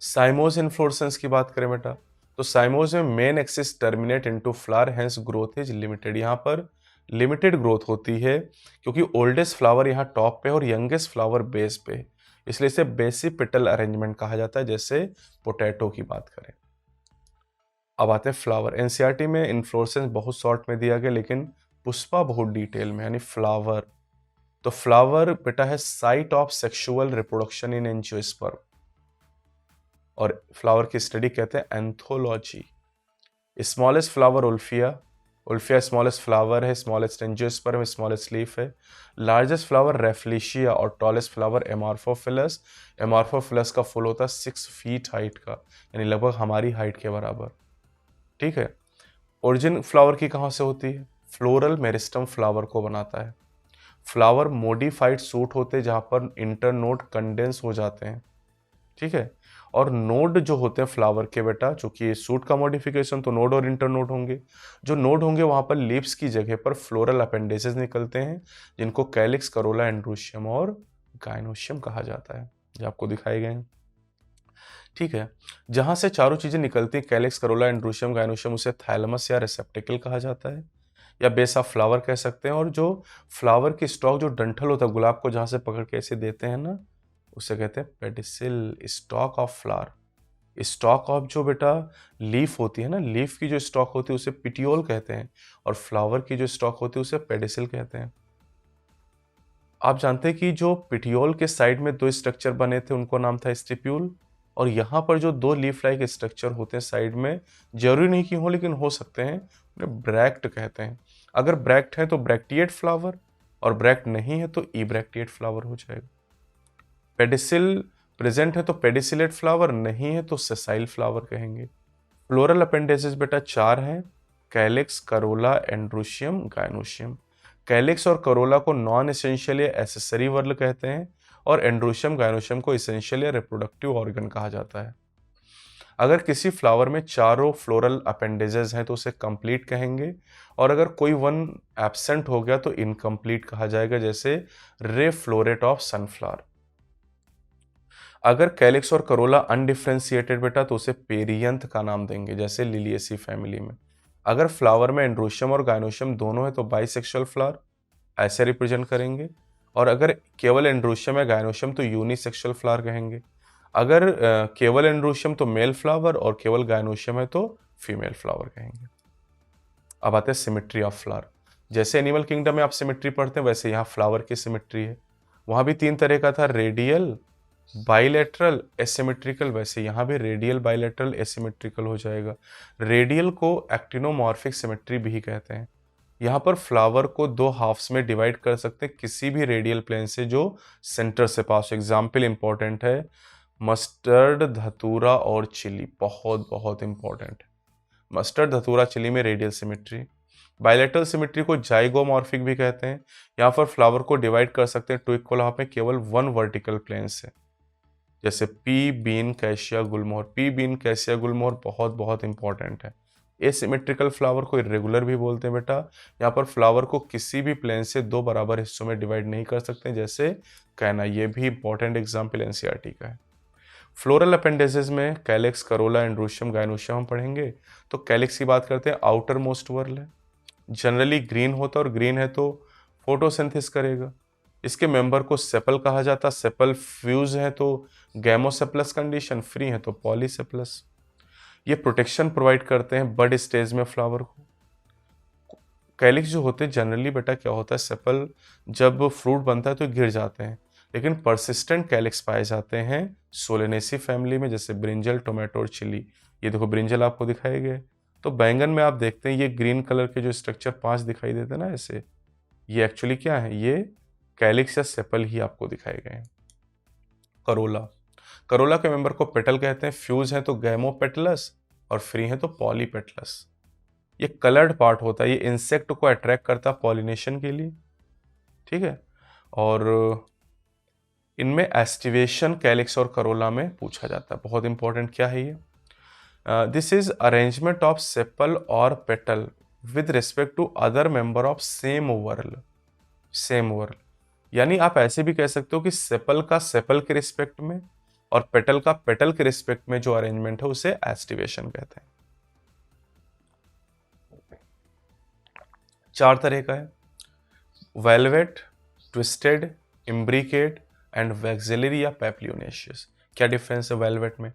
साइमोज इन्फ्लोरेसेंस की बात करें बेटा तो साइमोज में main axis terminate into flower, hence growth is limited. यहाँ पर लिमिटेड ग्रोथ होती है क्योंकि ओल्डेस्ट फ्लावर यहाँ टॉप पे और यंगेस्ट फ्लावर बेस पे, इसलिए इसे बेसिपेटल अरेंजमेंट कहा जाता है, जैसे पोटैटो की बात करें। अब आते हैं फ्लावर। एनसीईआरटी में इन्फ्लोरेसेंस बहुत शॉर्ट में दिया गया, लेकिन पुष्पा बहुत डिटेल में, यानी फ्लावर। तो फ्लावर बेटा है site of sexual reproduction in angiosperm, और फ्लावर की स्टडी कहते हैं anthology. Smallest flower Wolffia, Wolffia smallest flower है, स्मॉलेस्ट एंजियोस्पर्म स्मॉलेस्ट लीफ है। लार्जेस्ट फ्लावर रेफ्लिशिया और टॉलेस्ट फ्लावर एमार्फोफिलस। एमार्फोफिलस का फूल होता है 6 फीट हाइट का, यानी लगभग हमारी हाइट के बराबर, ठीक है। ओरिजिन फ्लावर की कहाँ से होती है, फ्लोरल मेरिस्टम फ्लावर को बनाता है। फ्लावर मोडिफाइड सूट होते हैं जहाँ पर इंटरनोड कंडेंस हो जाते हैं, ठीक है। और नोड जो होते हैं फ्लावर के बेटा, चूंकि सूट का मॉडिफिकेशन तो नोड और इंटरनोड होंगे, जो नोड होंगे वहां पर लीव्स की जगह पर फ्लोरल अपेंडेजेस निकलते हैं, जिनको कैलिक्स, करोला, एंड्रोशियम और गाइनोशियम कहा जाता है, जो आपको दिखाए गए हैं, ठीक है। जहां से चारों चीजें निकलती हैं, कैलिक्स, करोला, एंड्रोशियम, गाइनोशियम, उसे थैलमस या रिसेप्टिकल कहा जाता है, या बेस ऑफ फ्लावर कह सकते हैं। और जो फ्लावर की स्टॉक, जो डंठल होता है गुलाब को जहां से पकड़ के ऐसे देते हैं ना, उसे कहते हैं pedicel, stock of flower. Stock of जो बेटा लीफ होती है ना, लीफ की जो स्टॉक होती है उसे पिटियोल कहते हैं, और फ्लावर की जो स्टॉक होती है उसे पेडिसिल कहते हैं। आप जानते हैं कि जो पिटियोल के साइड में दो स्ट्रक्चर बने थे उनको नाम था स्टिप्यूल, और यहाँ पर जो दो लीफ लाइक स्ट्रक्चर होते हैं साइड में, जरूरी नहीं कि हो लेकिन हो सकते हैं, उन्हें ब्रैक्ट कहते हैं। अगर ब्रैक्ट है तो ब्रैक्टिएट फ्लावर, और ब्रैक्ट नहीं है तो ई ब्रैक्टिएट फ्लावर हो जाएगा। पेडिसिल प्रेजेंट है तो पेडिसिलेट फ्लावर, नहीं है तो सेसाइल फ्लावर कहेंगे। फ्लोरल अपेंडेजेस बेटा 4 हैं, calyx, corolla, androecium, gynoecium. Calyx और करोला को नॉन एसेंशियल या एसेसरी वर्ल कहते हैं, और एंड्रोशियम, गाइनोशियम को एसेंशियल या रिप्रोडक्टिव ऑर्गन कहा जाता है। अगर किसी फ्लावर में चारों फ्लोरल अपेंडेजेस हैं तो उसे कंप्लीट कहेंगे, और अगर कोई वन एब्सेंट हो गया तो इनकम्प्लीट कहा जाएगा, जैसे रे फ्लोरेट ऑफ सनफ्लावर। अगर कैलिक्स और करोला अनडिफ्रेंशिएटेड बेटा तो उसे पेरियंथ का नाम देंगे, जैसे लिलिएसी फैमिली में। अगर फ्लावर में एंड्रोशियम और गाइनोशियम दोनों है तो बाइसेक्सुअल फ्लावर ऐसे रिप्रेजेंट करेंगे, और अगर केवल एंड्रोशियम है गाइनोशियम तो यूनिसेक्सुअल फ्लावर कहेंगे। अगर केवल एंड्रोशियम तो मेल फ्लावर और केवल गाइनोशियम है तो फीमेल फ्लावर कहेंगे। अब आते हैं सिमेट्री ऑफ फ्लावर। जैसे एनिमल किंगडम में आप सिमेट्री पढ़ते हैं वैसे यहाँ फ्लावर की सिमेट्री है। वहाँ भी 3 तरह का था, रेडियल, बाइलेटरल, एसिमेट्रिकल, वैसे यहाँ भी रेडियल, बाइलेटरल, एसिमेट्रिकल हो जाएगा। रेडियल को एक्टिनोमॉर्फिक सिमेट्री भी कहते हैं। यहाँ पर फ्लावर को 2 हाफ्स में डिवाइड कर सकते हैं किसी भी रेडियल प्लेन से जो सेंटर से पास हो। एग्जाम्पल इंपॉर्टेंट है, मस्टर्ड, धतूरा और चिली, बहुत बहुत इंपॉर्टेंट है। मस्टर्ड, धतूरा, चिली में रेडियल सिमेट्री। बायलेटरल सिमेट्री को जाइगोमॉर्फिक भी कहते हैं। यहाँ पर फ्लावर को डिवाइड कर सकते हैं 2 इक्वल हाफ में केवल 1 वर्टिकल प्लेन से, जैसे पी बीन कैशिया गुलमोहर। पी बीन कैशिया गुलमोहर बहुत बहुत इंपॉर्टेंट है। एसिमेट्रिकल फ्लावर को इरेगुलर भी बोलते हैं बेटा। यहाँ पर फ्लावर को किसी भी प्लेन से दो बराबर हिस्सों में डिवाइड नहीं कर सकते, जैसे कहना। ये भी इंपॉर्टेंट एग्जाम्पल एनसीईआरटी का है। फ्लोरल अपेंडेजेस में कैलिक्स, करोला, एंड्रोशियम, गायनोशियम हम पढ़ेंगे। तो कैलिक्स की बात करते हैं, आउटर मोस्ट वर्ल है, जनरली ग्रीन होता है, और ग्रीन है तो फोटोसिंथेसिस करेगा। इसके मेंबर को सेपल कहा जाता है। सेपल फ्यूज है तो गैमोसेपलस कंडीशन, फ्री है तो पॉलीसेपलस। ये प्रोटेक्शन प्रोवाइड करते हैं बड स्टेज में फ्लावर को। कैलिक्स जो होते हैं जनरली बेटा क्या होता है, सेपल जब फ्रूट बनता है तो गिर जाते हैं, लेकिन परसिस्टेंट कैलिक्स पाए जाते हैं सोलेनेसी फैमिली में, जैसे ब्रिंजल, टोमेटो और चिली। ये देखो ब्रिंजल आपको दिखाए गए। तो बैंगन में आप देखते हैं ये ग्रीन कलर के जो स्ट्रक्चर 5 दिखाई देते हैं ना ऐसे, ये एक्चुअली क्या है, ये कैलिक्स या सेपल ही आपको दिखाए गए हैं। करोला, करोला के मेंबर को पेटल कहते हैं। फ्यूज है तो गैमोपेटलस और फ्री है तो पॉलीपेटलस। ये कलर्ड पार्ट होता है, ये इंसेक्ट को अट्रैक्ट करता है पॉलिनेशन के लिए, ठीक है। और इनमें एस्टिवेशन कैलिक्स और करोला में पूछा जाता है, बहुत इंपॉर्टेंट। क्या है ये? This is arrangement of sepal और petal with respect to other member of same whorl. Same whorl यानी आप ऐसे भी कह सकते हो कि सेपल का सेपल के रिस्पेक्ट में और पेटल का पेटल के रिस्पेक्ट में जो अरेंजमेंट है उसे एस्टिवेशन कहते हैं। 4 तरह का है, velvet, twisted, imbricate and vexillary या पैप्लियोनेशियस। क्या डिफरेंस है वेलवेट में?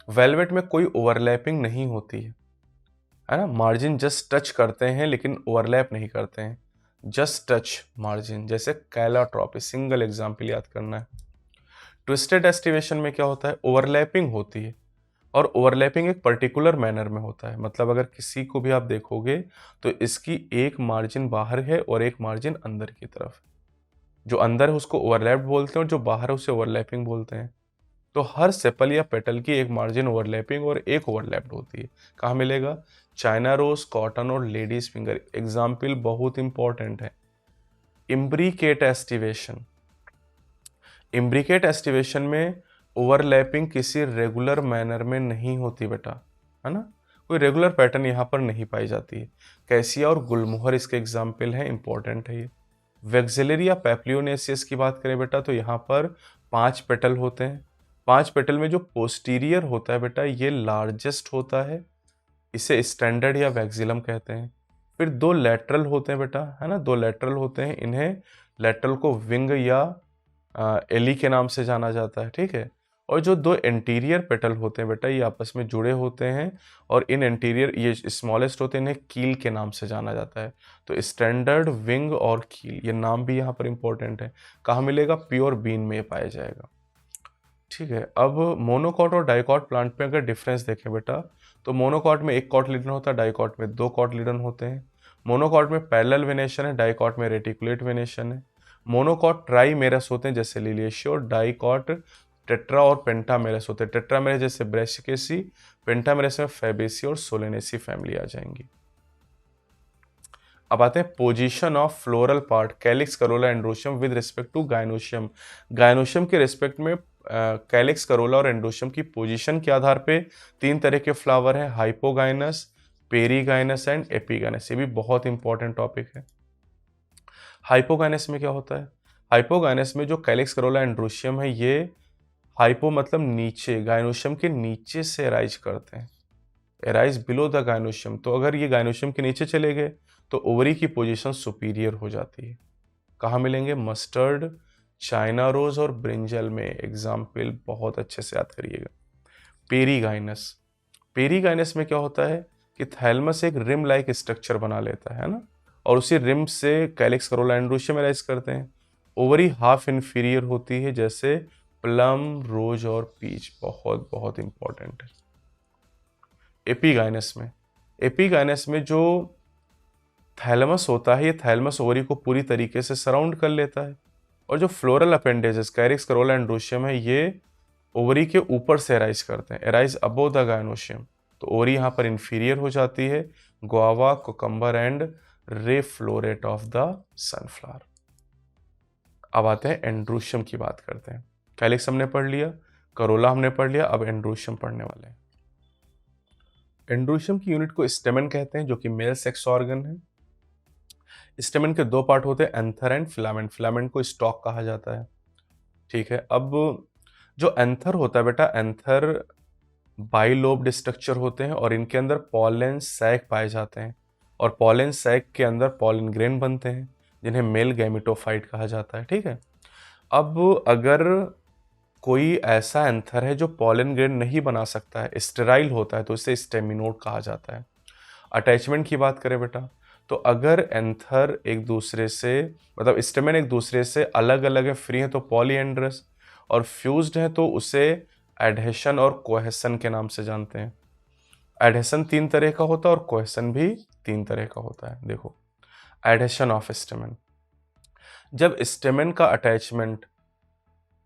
वेलवेट में कोई ओवरलैपिंग नहीं होती है ना, मार्जिन जस्ट टच करते हैं लेकिन ओवरलैप नहीं करते हैं, जस्ट टच मार्जिन, जैसे कैलाट्रॉपी, सिंगल एग्जाम्पल याद करना है। ट्विस्टेड एस्टिवेशन में क्या होता है, ओवरलैपिंग होती है, और ओवरलैपिंग एक पर्टिकुलर मैनर में होता है। मतलब अगर किसी को भी आप देखोगे तो इसकी एक मार्जिन बाहर है और एक मार्जिन अंदर की तरफ। जो अंदर है उसको ओवरलैप बोलते हैं और जो बाहर है उसे ओवरलैपिंग बोलते हैं। तो हर सेपल या पेटल की एक मार्जिन ओवरलैपिंग और एक ओवरलैप्ड होती है। कहाँ मिलेगा? चाइना रोज, कॉटन और लेडीज फिंगर। एग्जाम्पल बहुत इंपॉर्टेंट है। इम्ब्रिकेट एस्टिवेशन, इम्ब्रिकेट एस्टिवेशन में ओवरलैपिंग किसी रेगुलर मैनर में नहीं होती बेटा, है ना, कोई रेगुलर पैटर्न यहाँ पर नहीं पाई जाती है। कैसिया और गुलमोहर इसके एग्जाम्पल हैं, इंपॉर्टेंट है ये। वैक्सिलरी या पैप्लियोनेसियस की बात करें बेटा तो यहाँ पर 5 पेटल होते हैं। 5 पेटल में जो पोस्टीरियर होता है बेटा ये लार्जेस्ट होता है, इसे स्टैंडर्ड या वैक्सिलम कहते हैं। फिर 2 लेटरल होते हैं बेटा, है ना, 2 लेटरल होते हैं, इन्हें लेटरल को विंग या एली के नाम से जाना जाता है, ठीक है। और जो 2 इंटीरियर पेटल होते हैं बेटा ये आपस में जुड़े होते हैं, और इन इंटीरियर ये स्मॉलेस्ट होते हैं, इन्हें कील के नाम से जाना जाता है। तो स्टैंडर्ड, विंग और कील, ये नाम भी यहाँ पर इंपॉर्टेंट है। कहाँ मिलेगा? प्योर बीन में पाया जाएगा, ठीक है। अब मोनोकॉट और डाइकॉट प्लांट में अगर डिफरेंस देखें बेटा तो मोनोकॉट में 1 कॉटलीडन होता है, डाइकॉट में 2 कॉटलीडन होते हैं। मोनोकॉट में पैरेलल वेनेशन है, डाइकॉट में रेटिकुलेट वेनेशन है। मोनोकॉट ट्राइमेरस होते हैं जैसे लिलियेशिया, और डाइकॉट टेट्रा और पेंटामेरस होते हैं। टेट्रामेरस जैसे ब्रैसिकेसी, पेंटामेरस में फैबेसी और सोलेनेसी फैमिली आ जाएंगी। अब आते हैं position of floral part, calyx, corolla, androecium with respect to gynoecium. Gynoecium के रिस्पेक्ट में कैलिक्स, करोला और एंड्रोशियम की पोजीशन के आधार पे 3 तरह के फ्लावर हैं, हाइपोगाइनस, पेरीगाइनस एंड एपीगाइनस। ये भी बहुत इंपॉर्टेंट टॉपिक है। हाइपोगाइनस में क्या होता है? हाइपोगाइनस में जो कैलिक्स, करोला, एंड्रोशियम है ये हाइपो मतलब नीचे, गायनोशियम के नीचे से अराइज करते हैं, अराइज बिलो द गायनोशियम। तो अगर ये गायनोशियम के नीचे चले गए तो ओवरी की पोजीशन सुपीरियर हो जाती है। कहाँ मिलेंगे? मस्टर्ड, चाइना रोज और ब्रिंजल में। एग्जाम्पल बहुत अच्छे से याद करिएगा। पेरीगाइनस, पेरीगाइनस में क्या होता है कि थैलमस एक रिम लाइक स्ट्रक्चर बना लेता है ना, और उसी रिम से कैलिक्स, करोला, एंड्रोशियम अराइज करते हैं। ओवरी हाफ इन्फीरियर होती है जैसे प्लम, रोज और पीच। बहुत बहुत इंपॉर्टेंट है। एपीगाइनस में, एपीगाइनस में जो थैलमस होता है ये थैलमस ओवरी को पूरी तरीके से सराउंड कर लेता है, और जो फ्लोरल अपेंडेजेस कैरिक्स, करोला, एंड्रोशियम है ये ओवरी के ऊपर से अराइज करते हैं, अराइज अबोव द गायनोशियम। तो ओवरी यहाँ पर इंफीरियर हो जाती है। गुआवा, कोकम्बर एंड रे फ्लोरेट ऑफ द सनफ्लावर। अब आते हैं एंड्रोशियम की बात करते हैं। कैलिक्स हमने पढ़ लिया, करोला हमने पढ़ लिया, अब एंड्रोशियम पढ़ने वाले हैं। एंड्रोशियम की यूनिट को स्टेमन कहते हैं, जो कि मेल सेक्स ऑर्गन है। स्टेमन के दो पार्ट होते हैं, एंथर एंड फिलामेंट। फिलामेंट को स्टॉक कहा जाता है, ठीक है। अब जो एंथर होता है बेटा, एंथर बाइलोब्ड स्ट्रक्चर होते हैं और इनके अंदर पॉलन सैक पाए जाते हैं, और पॉलन सैक के अंदर पॉलन ग्रेन बनते हैं, जिन्हें मेल गैमेटोफाइट कहा जाता है, ठीक है। अब अगर कोई ऐसा एंथर है जो पॉलन ग्रेन नहीं बना सकता है, स्टेराइल होता है, तो इसे स्टेमिनोड कहा जाता है। अटैचमेंट की बात करें बेटा, तो अगर एंथर एक दूसरे से, मतलब स्टेमेन एक दूसरे से अलग अलग है, फ्री है, तो पॉलीएंड्रस, और फ्यूज्ड है तो उसे एडहेशन और कोहेसन के नाम से जानते हैं। एडहेशन 3 तरह का होता है और कोहेसन भी 3 तरह का होता है। देखो, एडहेशन ऑफ स्टेमेन, जब स्टेमेन का अटैचमेंट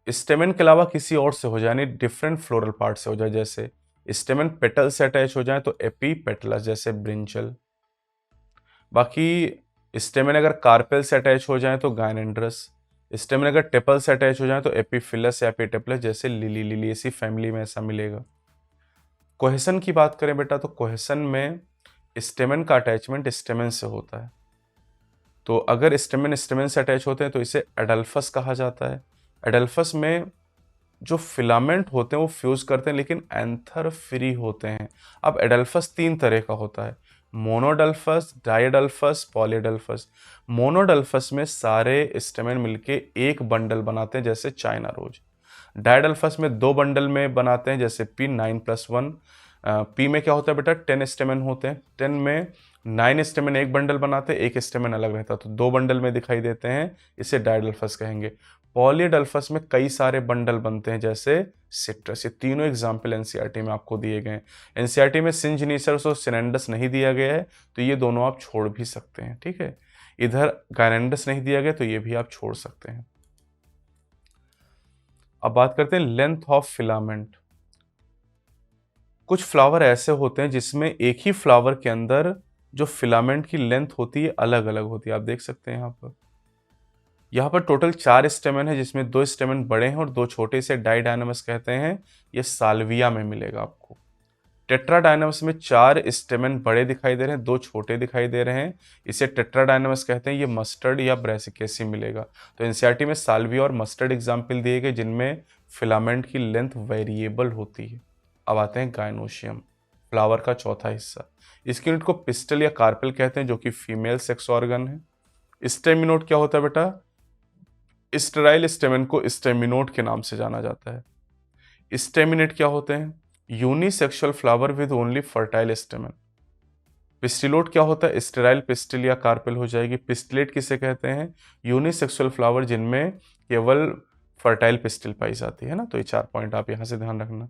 स्टेमेन के अलावा किसी और से हो जाए, यानी डिफरेंट फ्लोरल पार्ट से हो जाए, जैसे स्टेमेन पेटल से अटैच हो जाए तो एपीपेटलस, जैसे ब्रिंचल। बाकी स्टेमेन अगर कार्पेल से अटैच हो जाए तो गायनेंड्रस। स्टेमेन अगर टेपल से अटैच हो जाए तो एपीफिलस या एपीटेपलस, जैसे लिली। लिलिएसी फैमिली में ऐसा मिलेगा। कोहेसन की बात करें बेटा, तो कोहेसन में स्टेमेन का अटैचमेंट स्टेमेन से होता है, तो अगर स्टेमेन स्टेमेन से अटैच होते हैं तो इसे एडल्फस कहा जाता है। एडल्फस में जो फिलामेंट होते हैं वो फ्यूज करते हैं, लेकिन एंथर फ्री होते हैं। अब एडल्फस 3 तरह का होता है, मोनोडल्फस, डाइडल्फस, पॉलीडल्फस। मोनोडल्फस में सारे स्टेमेन मिलके एक बंडल बनाते हैं, जैसे चाइना रोज। डाइडल्फस में 2 बंडल में बनाते हैं, जैसे पी 9+1। पी में क्या होता है बेटा, 10 स्टेमेन होते हैं, 10 में 9 स्टेमेन एक बंडल बनाते हैं, एक स्टेमेन अलग रहता है, तो 2 बंडल में दिखाई देते हैं, इसे डाइडल्फस कहेंगे। पॉलीडल्फस में कई सारे बंडल बनते हैं, जैसे सिट्रस। ये तीनों एग्जाम्पल एनसीईआरटी में आपको दिए गए हैं। एनसीईआरटी में सिंजिनिसरस और सिनेंडस नहीं दिया गया है, तो ये दोनों आप छोड़ भी सकते हैं, ठीक है। इधर गायनेंडस नहीं दिया गया, तो ये भी आप छोड़ सकते हैं। अब बात करते हैं लेंथ ऑफ फिलामेंट। कुछ फ्लावर ऐसे होते हैं जिसमें एक ही फ्लावर के अंदर जो फिलामेंट की लेंथ होती है अलग अलग होती है। आप देख सकते हैं यहाँ पर टोटल 4 स्टेमन है, जिसमें 2 स्टेमन बड़े हैं और 2 छोटे से, डाइडायनामस कहते हैं। ये साल्विया में मिलेगा आपको। टेट्राडायनामस में 4 स्टेमन बड़े दिखाई दे रहे हैं, 2 छोटे दिखाई दे रहे हैं, इसे टेट्राडायनामस कहते हैं। ये मस्टर्ड या ब्रेसिकेसी मिलेगा। तो एनसीईआरटी में साल्विया और मस्टर्ड एग्जाम्पल दिए गए, जिनमें फिलामेंट की लेंथ वेरिएबल होती है। अब आते हैं गायनोशियम, फ्लावर का चौथा हिस्सा। इसकी यूनिट को पिस्टल या कार्पेल कहते हैं, जो कि फीमेल सेक्स ऑर्गन है। स्टेमिनोड क्या होता है बेटा, स्टेराइल स्टेमन को स्टेमिनोड के नाम से जाना जाता है। स्टेमिनेट क्या होते हैं, unisexual flower with only fertile stamen. Pistillate क्या होता है, स्टेराइल पिस्टिल या कार्पेल हो जाएगी। पिस्टिलेट किसे कहते हैं, यूनिसेक्सुअल फ्लावर जिनमें केवल फर्टाइल पिस्टिल पाई जाती है ना। तो ये 4 पॉइंट आप यहां से ध्यान रखना।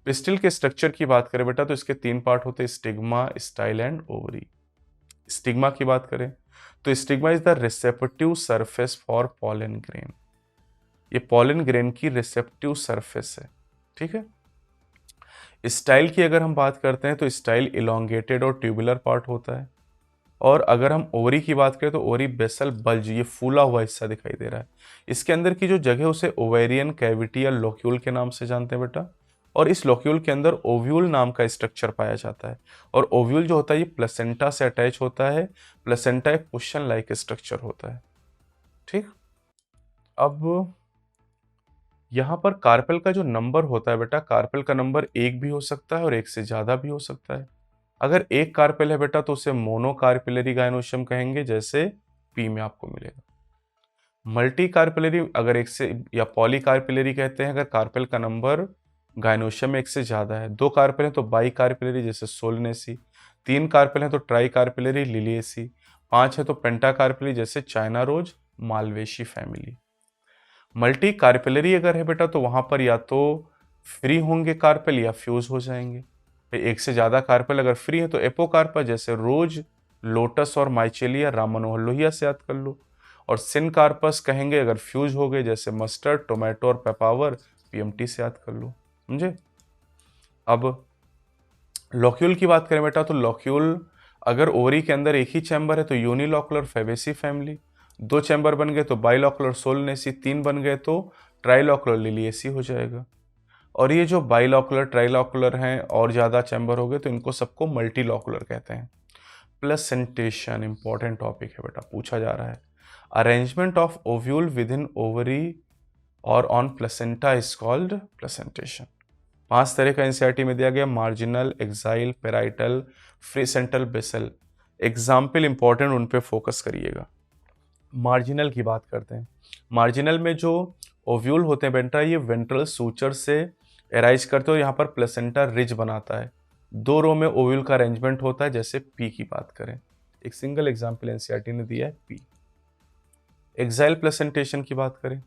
पिस्टिल के स्ट्रक्चर की बात करें बेटा, तो इसके 3 पार्ट होते हैं, stigma, style and ovary. Stigma की बात करें तो stigma is the receptive surface for pollen grain. ये पॉलन ग्रेन की रिसेप्टिव सरफेस है, ठीक है। स्टाइल की अगर हम बात करते हैं तो स्टाइल इलोंगेटेड और ट्यूबुलर पार्ट होता है। और अगर हम ओवरी की बात करें तो ओवरी बेसल बल्ज, ये फूला हुआ हिस्सा दिखाई दे रहा है। इसके अंदर की जो जगह उसे ओवेरियन कैविटी या लोक्यूल के नाम से जानते हैं बेटा। और इस लोक्यूल के अंदर ओव्यूल नाम का स्ट्रक्चर पाया जाता है। और ओव्यूल जो होता है ये प्लेसेंटा से अटैच होता है। प्लेसेंटा एक कुशन लाइक स्ट्रक्चर होता है, ठीक। अब यहाँ पर कार्पेल का जो नंबर होता है बेटा, कार्पेल का नंबर 1 भी हो सकता है और 1 से ज्यादा भी हो सकता है। अगर एक कार्पेल है बेटा तो उसे मोनोकार्पिलरी गायनोशियम कहेंगे, जैसे पी में आपको मिलेगा। मल्टी कार्पिलरी अगर 1 से, या पॉलीकार्पिलरी कहते हैं अगर कार्पेल का नंबर गायनोशियम में 1 से ज्यादा है। 2 कार्पेल है तो बाई कार्पिलरी, जैसे सोलनेसी। 3 कार्पेल है तो ट्राई कार्पिलरी, लिलिएसी। 5 है तो पेंटा कार्पिलरी, जैसे चाइना रोज, मालवेशी फैमिली। मल्टी कार्पिलरी अगर है बेटा तो वहां पर या तो फ्री होंगे कार्पेल या फ्यूज हो जाएंगे। 1 से ज्यादा कार्पेल अगर फ्री है तो एपोकार्पा, जैसे रोज, लोटस और माइचेलिया, राम मनोहर लोहिया से याद कर लो। और सिनकार्पस कहेंगे अगर फ्यूज हो गए, जैसे मस्टर्ड, टोमेटो और पेपावर, पीएमटी से याद कर लो, समझे। अब लॉक्यूल की बात करें बेटा, तो लॉक्यूल अगर ओवरी के अंदर एक ही चैम्बर है तो यूनिलॉकुलर फेबेसी फैमिली। 2 चैम्बर बन गए तो बाइलॉकुलर सोलनेसी। 3 बन गए तो ट्राइलॉकुलर लिलिएसी हो जाएगा। और ये जो बाइलॉकुलर ट्राइलॉकुलर हैं और ज़्यादा चैम्बर हो गए तो इनको सबको मल्टीलॉकुलर कहते हैं। प्लेसेंटेशन इंपॉर्टेंट टॉपिक है बेटा, पूछा जा रहा है। Arrangement of ovule within ovary और on placenta is called placentation. 5 तरह का एनसीईआरटी में दिया गया, marginal, axile, parietal, free central, basal. Example important, उन पे फोकस करिएगा। मार्जिनल की बात करते हैं। मार्जिनल में जो ओव्यूल होते हैं बेटा, ये वेंट्रल सूचर से एराइज करते हो, यहाँ पर प्लेसेंटा रिज बनाता है। 2 रो में ओव्यूल का अरेंजमेंट होता है। जैसे पी की बात करें, एक सिंगल एग्जाम्पल एनसीईआरटी ने दिया है पी। एक्साइल प्लेसेंटेशन की बात करें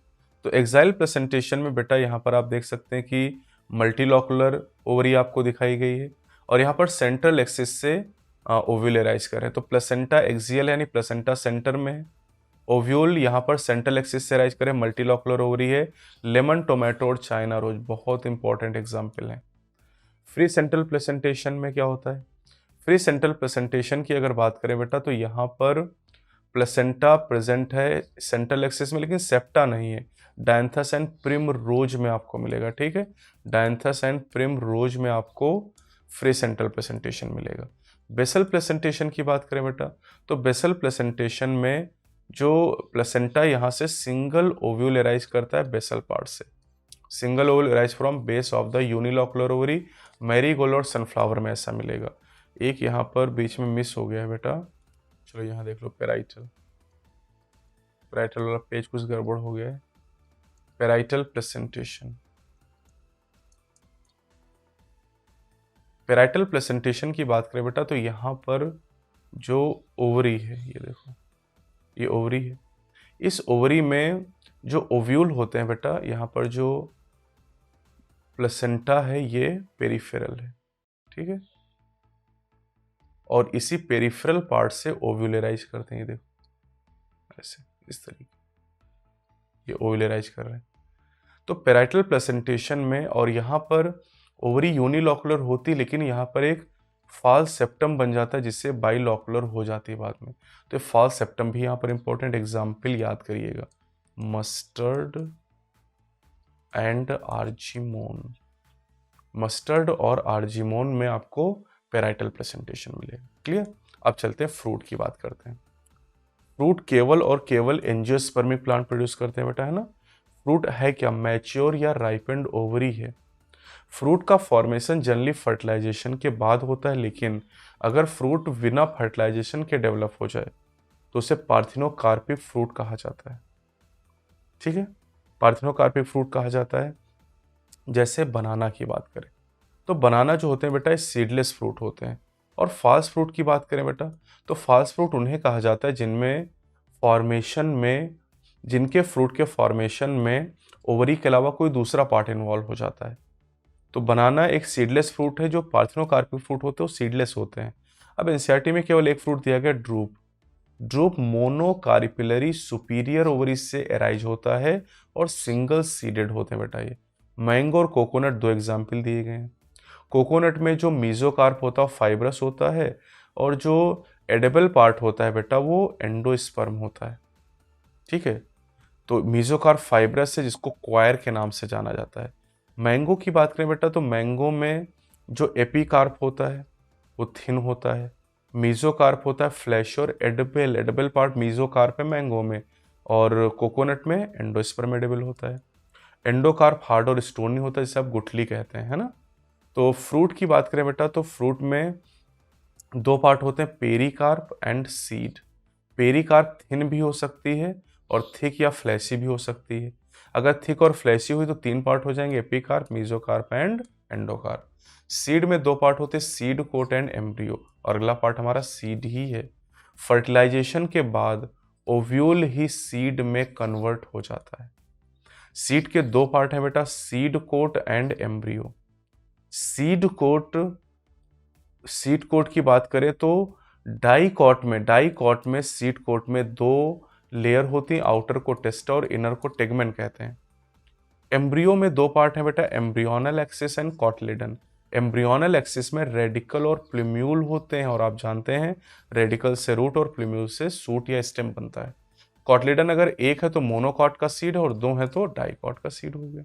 तो एक्साइल प्लेसेंटेशन में बेटा यहाँ पर आप देख सकते हैं कि मल्टीलॉकुलर ओवरी आपको दिखाई गई है और यहाँ पर सेंट्रल एक्सिस से ओव्यूल एराइज कर रहे हैं। तो प्लेसेंटा एक्सियल यानी प्लेसेंटा सेंटर में है, ओव्यूल यहाँ पर सेंट्रल एक्सिस से राइज करें, मल्टीलॉकुलर ओवरी है। लेमन, टोमेटो और चाइना रोज बहुत इंपॉर्टेंट एग्जाम्पल हैं। फ्री सेंट्रल प्लेसेंटेशन में क्या होता है? फ्री सेंट्रल प्लेसेंटेशन की अगर बात करें बेटा तो यहाँ पर प्लेसेंटा प्रेजेंट है सेंट्रल एक्सिस में, लेकिन सेप्टा नहीं है। डायंथस एंड प्रिमरोज में आपको मिलेगा, ठीक है। डायंथस एंड प्रिमरोज में आपको फ्री सेंट्रल प्लेसेंटेशन मिलेगा। बेसल प्लेसेंटेशन की बात करें बेटा तो बेसल प्लेसेंटेशन में जो प्लेसेंटा यहाँ से सिंगल ओव्यूल एराइज करता है बेसल पार्ट से। Single ovule arise from base of the unilocular ovary. Marigold और सनफ्लावर में ऐसा मिलेगा। एक यहाँ पर बीच में मिस हो गया है बेटा, चलो यहाँ देख लो, पेराइटल। पेराइटल वाला पेज कुछ गड़बड़ हो गया है। पेराइटल प्लेसेंटेशन, पेराइटल प्लेसेंटेशन की बात करें बेटा तो यहाँ पर जो ओवरी है, ये देखो, ये ओवरी है। इस ओवरी में जो ओव्यूल होते हैं बेटा, यहाँ पर जो प्लेसेंटा है ये पेरिफेरल है, ठीक है। और इसी पेरिफेरल पार्ट से ओव्यूल एराइज करते हैं, ये देखो ऐसे, इस तरीके ये ओव्यूल एराइज कर रहे हैं। तो पेराइटल प्लेसेंटेशन में, और यहाँ पर ओवरी यूनिलॉकुलर होती लेकिन यहाँ पर एक फॉल्स सेप्टम बन जाता है जिससे बाइलॉकुलर हो जाती है बाद में। तो फॉल्स सेप्टम भी यहाँ पर इंपॉर्टेंट एग्जाम्पल याद करिएगा, मस्टर्ड एंड आर्जिमोन। मस्टर्ड और आर्जिमोन में आपको पेराइटल प्लेसेंटेशन मिलेगा। क्लियर। अब चलते हैं फ्रूट की बात करते हैं। फ्रूट केवल और केवल एंजियोस्पर्मिक प्लांट प्रोड्यूस करते हैं बेटा, है ना। फ्रूट है क्या? मैच्योर या राइपेंड ओवरी है। फ्रूट का फॉर्मेशन जनरली फर्टिलाइजेशन के बाद होता है, लेकिन अगर फ्रूट बिना फर्टिलाइजेशन के डेवलप हो जाए तो उसे पार्थिनोकार्पिक फ्रूट कहा जाता है, ठीक है। पार्थिनोकार्पिक फ्रूट कहा जाता है। जैसे बनाना की बात करें तो बनाना जो होते हैं बेटा, सीडलेस फ्रूट होते हैं। और फास्ट फ्रूट की बात करें बेटा तो फास्ट फ्रूट उन्हें कहा जाता है जिनमें फॉर्मेशन में, जिनके फ्रूट के फॉर्मेशन में ओवरी के अलावा कोई दूसरा पार्ट इन्वॉल्व हो जाता है। तो बनाना एक सीडलेस फ्रूट है। जो पार्थिनोकार्पिक फ्रूट होते हैं वो सीडलेस होते हैं। अब एनसीईआरटी में केवल एक फ्रूट दिया गया, drupe. Drupe monocarpellary superior ovary से एराइज होता है और सिंगल सीडेड होते हैं बेटा ये। मैंगो और कोकोनट 2 एग्जाम्पल दिए गए हैं। कोकोनट में जो मीजोकार्प होता है फाइब्रस होता है, और जो एडेबल पार्ट होता है बेटा वो एंडोस्पर्म होता है, ठीक है। तो मीजोकार्प फाइब्रस है जिसको क्वायर के नाम से जाना जाता है। मैंगो की बात करें बेटा तो मैंगो में जो एपिकार्प होता है वो थिन होता है। मीजोकार्प होता है फ्लैश और एडेबल, एडेबल पार्ट मीजोकार्प है मैंगो में, और कोकोनट में एंडोस्पर्म एडेबल होता है। एंडोकार्प हार्ड और स्टोनी होता है जिसे आप गुठली कहते हैं, है ना। तो फ्रूट की बात करें बेटा तो फ्रूट में 2 पार्ट होते हैं, pericarp and seed. Pericarp thin भी हो सकती है और थिक या फ्लैशी भी हो सकती है। अगर थिक और फ्लैशी हुई तो 3 पार्ट हो जाएंगे, epicarp, mesocarp and endocarp. Seed में 2 पार्ट होते हैं, सीड कोट एंड एम्ब्रियो, और अगला पार्ट हमारा सीड ही है। फर्टिलाइजेशन के बाद ओव्यूल ही सीड में कन्वर्ट हो जाता है। सीड के 2 पार्ट हैं बेटा, seed coat and embryo. Seed coat की बात करें तो डाइकॉट में सीड कोट में 2 लेयर होती हैं, आउटर को टेस्टा और इनर को टेगमेंट कहते हैं। एम्ब्रियो में 2 पार्ट हैं बेटा, embryonal axis and cotyledon. Embryonal axis में रेडिकल और प्लूम्यूल होते हैं, और आप जानते हैं रेडिकल से रूट और प्लूम्यूल से सूट या स्टेम बनता है। कॉटलेडन अगर एक है तो मोनोकॉट का सीड है, और 2 है तो डाइकॉट का सीड हो गया।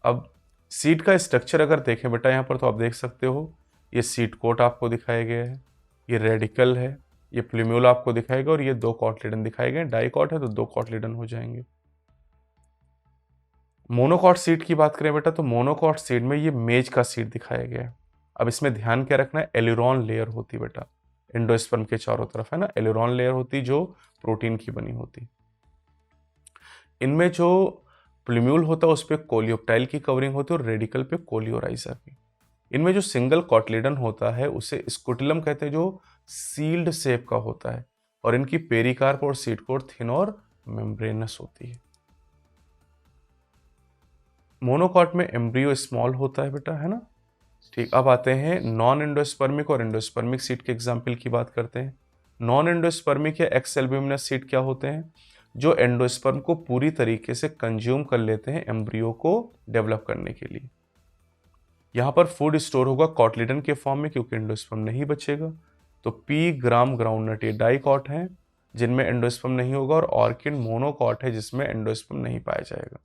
अब सीड का स्ट्रक्चर अगर देखें बेटा यहाँ पर तो आप देख सकते हो, ये सीड कोट आपको दिखाया गया है, ये रेडिकल है, ये प्लूम्यूल आपको दिखाएगा और ये 2 कॉटलिडन दिखाए गए। डाइकॉट है तो 2 कॉटलिडन हो जाएंगे। मोनोकॉट सीड की बात करें बेटा तो मोनोकॉट सीड में ये मेज का सीड दिखाया गया है। अब इसमें ध्यान क्या रखना है, एलिरॉन लेयर होती बेटा एंडोस्पर्म के चारों तरफ, है ना, एलिरॉन लेयर होती जो प्रोटीन की बनी होती। इनमें जो प्लूम्यूल होता है उस पर कोलियोप्टाइल की कवरिंग होती है और रेडिकल पे कोलियोराइजा की। इनमें जो सिंगल कॉटलिडन होता है उसे स्कुटिलम कहते हैं, जो सील्ड शेप का होता है, और इनकी पेरिकार्प और सीड कोट थिन और मेम्ब्रेनस होती है। मोनोकॉट में एम्ब्रियो स्मॉल होता है बेटा, है ना। ठीक, अब आते हैं नॉन एंडोस्पर्मिक और एंडोस्पर्मिक सीड के एग्जाम्पल की बात करते हैं। नॉन एंडोस्पर्मिक या एक्स एल्ब्यूमिनस सीड क्या होते हैं, जो एंडोस्पर्म को पूरी तरीके से कंज्यूम कर लेते हैं एम्ब्रियो को डेवलप करने के लिए। यहाँ पर फूड स्टोर होगा कॉटलिडन के फॉर्म में क्योंकि एंडोस्पर्म नहीं बचेगा। तो पी ग्राम ग्राउंडनट ये डाइकॉट हैं जिनमें एंडोस्पर्म नहीं होगा, और ऑर्किड मोनोकॉट है जिसमें एंडोस्पर्म नहीं पाया जाएगा।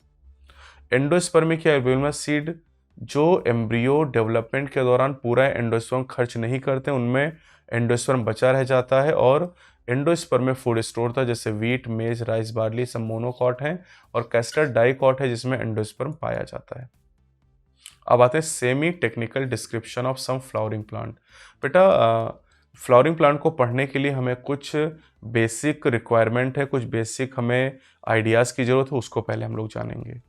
एंडोस्पर्मिक या एल्ब्यूमिनस सीड जो एम्ब्रियो डेवलपमेंट के दौरान पूरा एंडोस्पर्म खर्च नहीं करते, उनमें एंडोस्पर्म बचा रह जाता है और एंडोस्पर्म में फूड स्टोर था, जैसे वीट, मेज, राइस, बार्ली, सब मोनोकॉट हैं, और कैस्टर डाइकॉट है जिसमें एंडोस्पर्म पाया जाता है। अब आते हैं semi technical description of some flowering plant. बेटा फ्लावरिंग प्लांट को पढ़ने के लिए हमें कुछ बेसिक रिक्वायरमेंट है, कुछ बेसिक हमें आइडियाज़ की ज़रूरत है, उसको पहले हम लोग जानेंगे।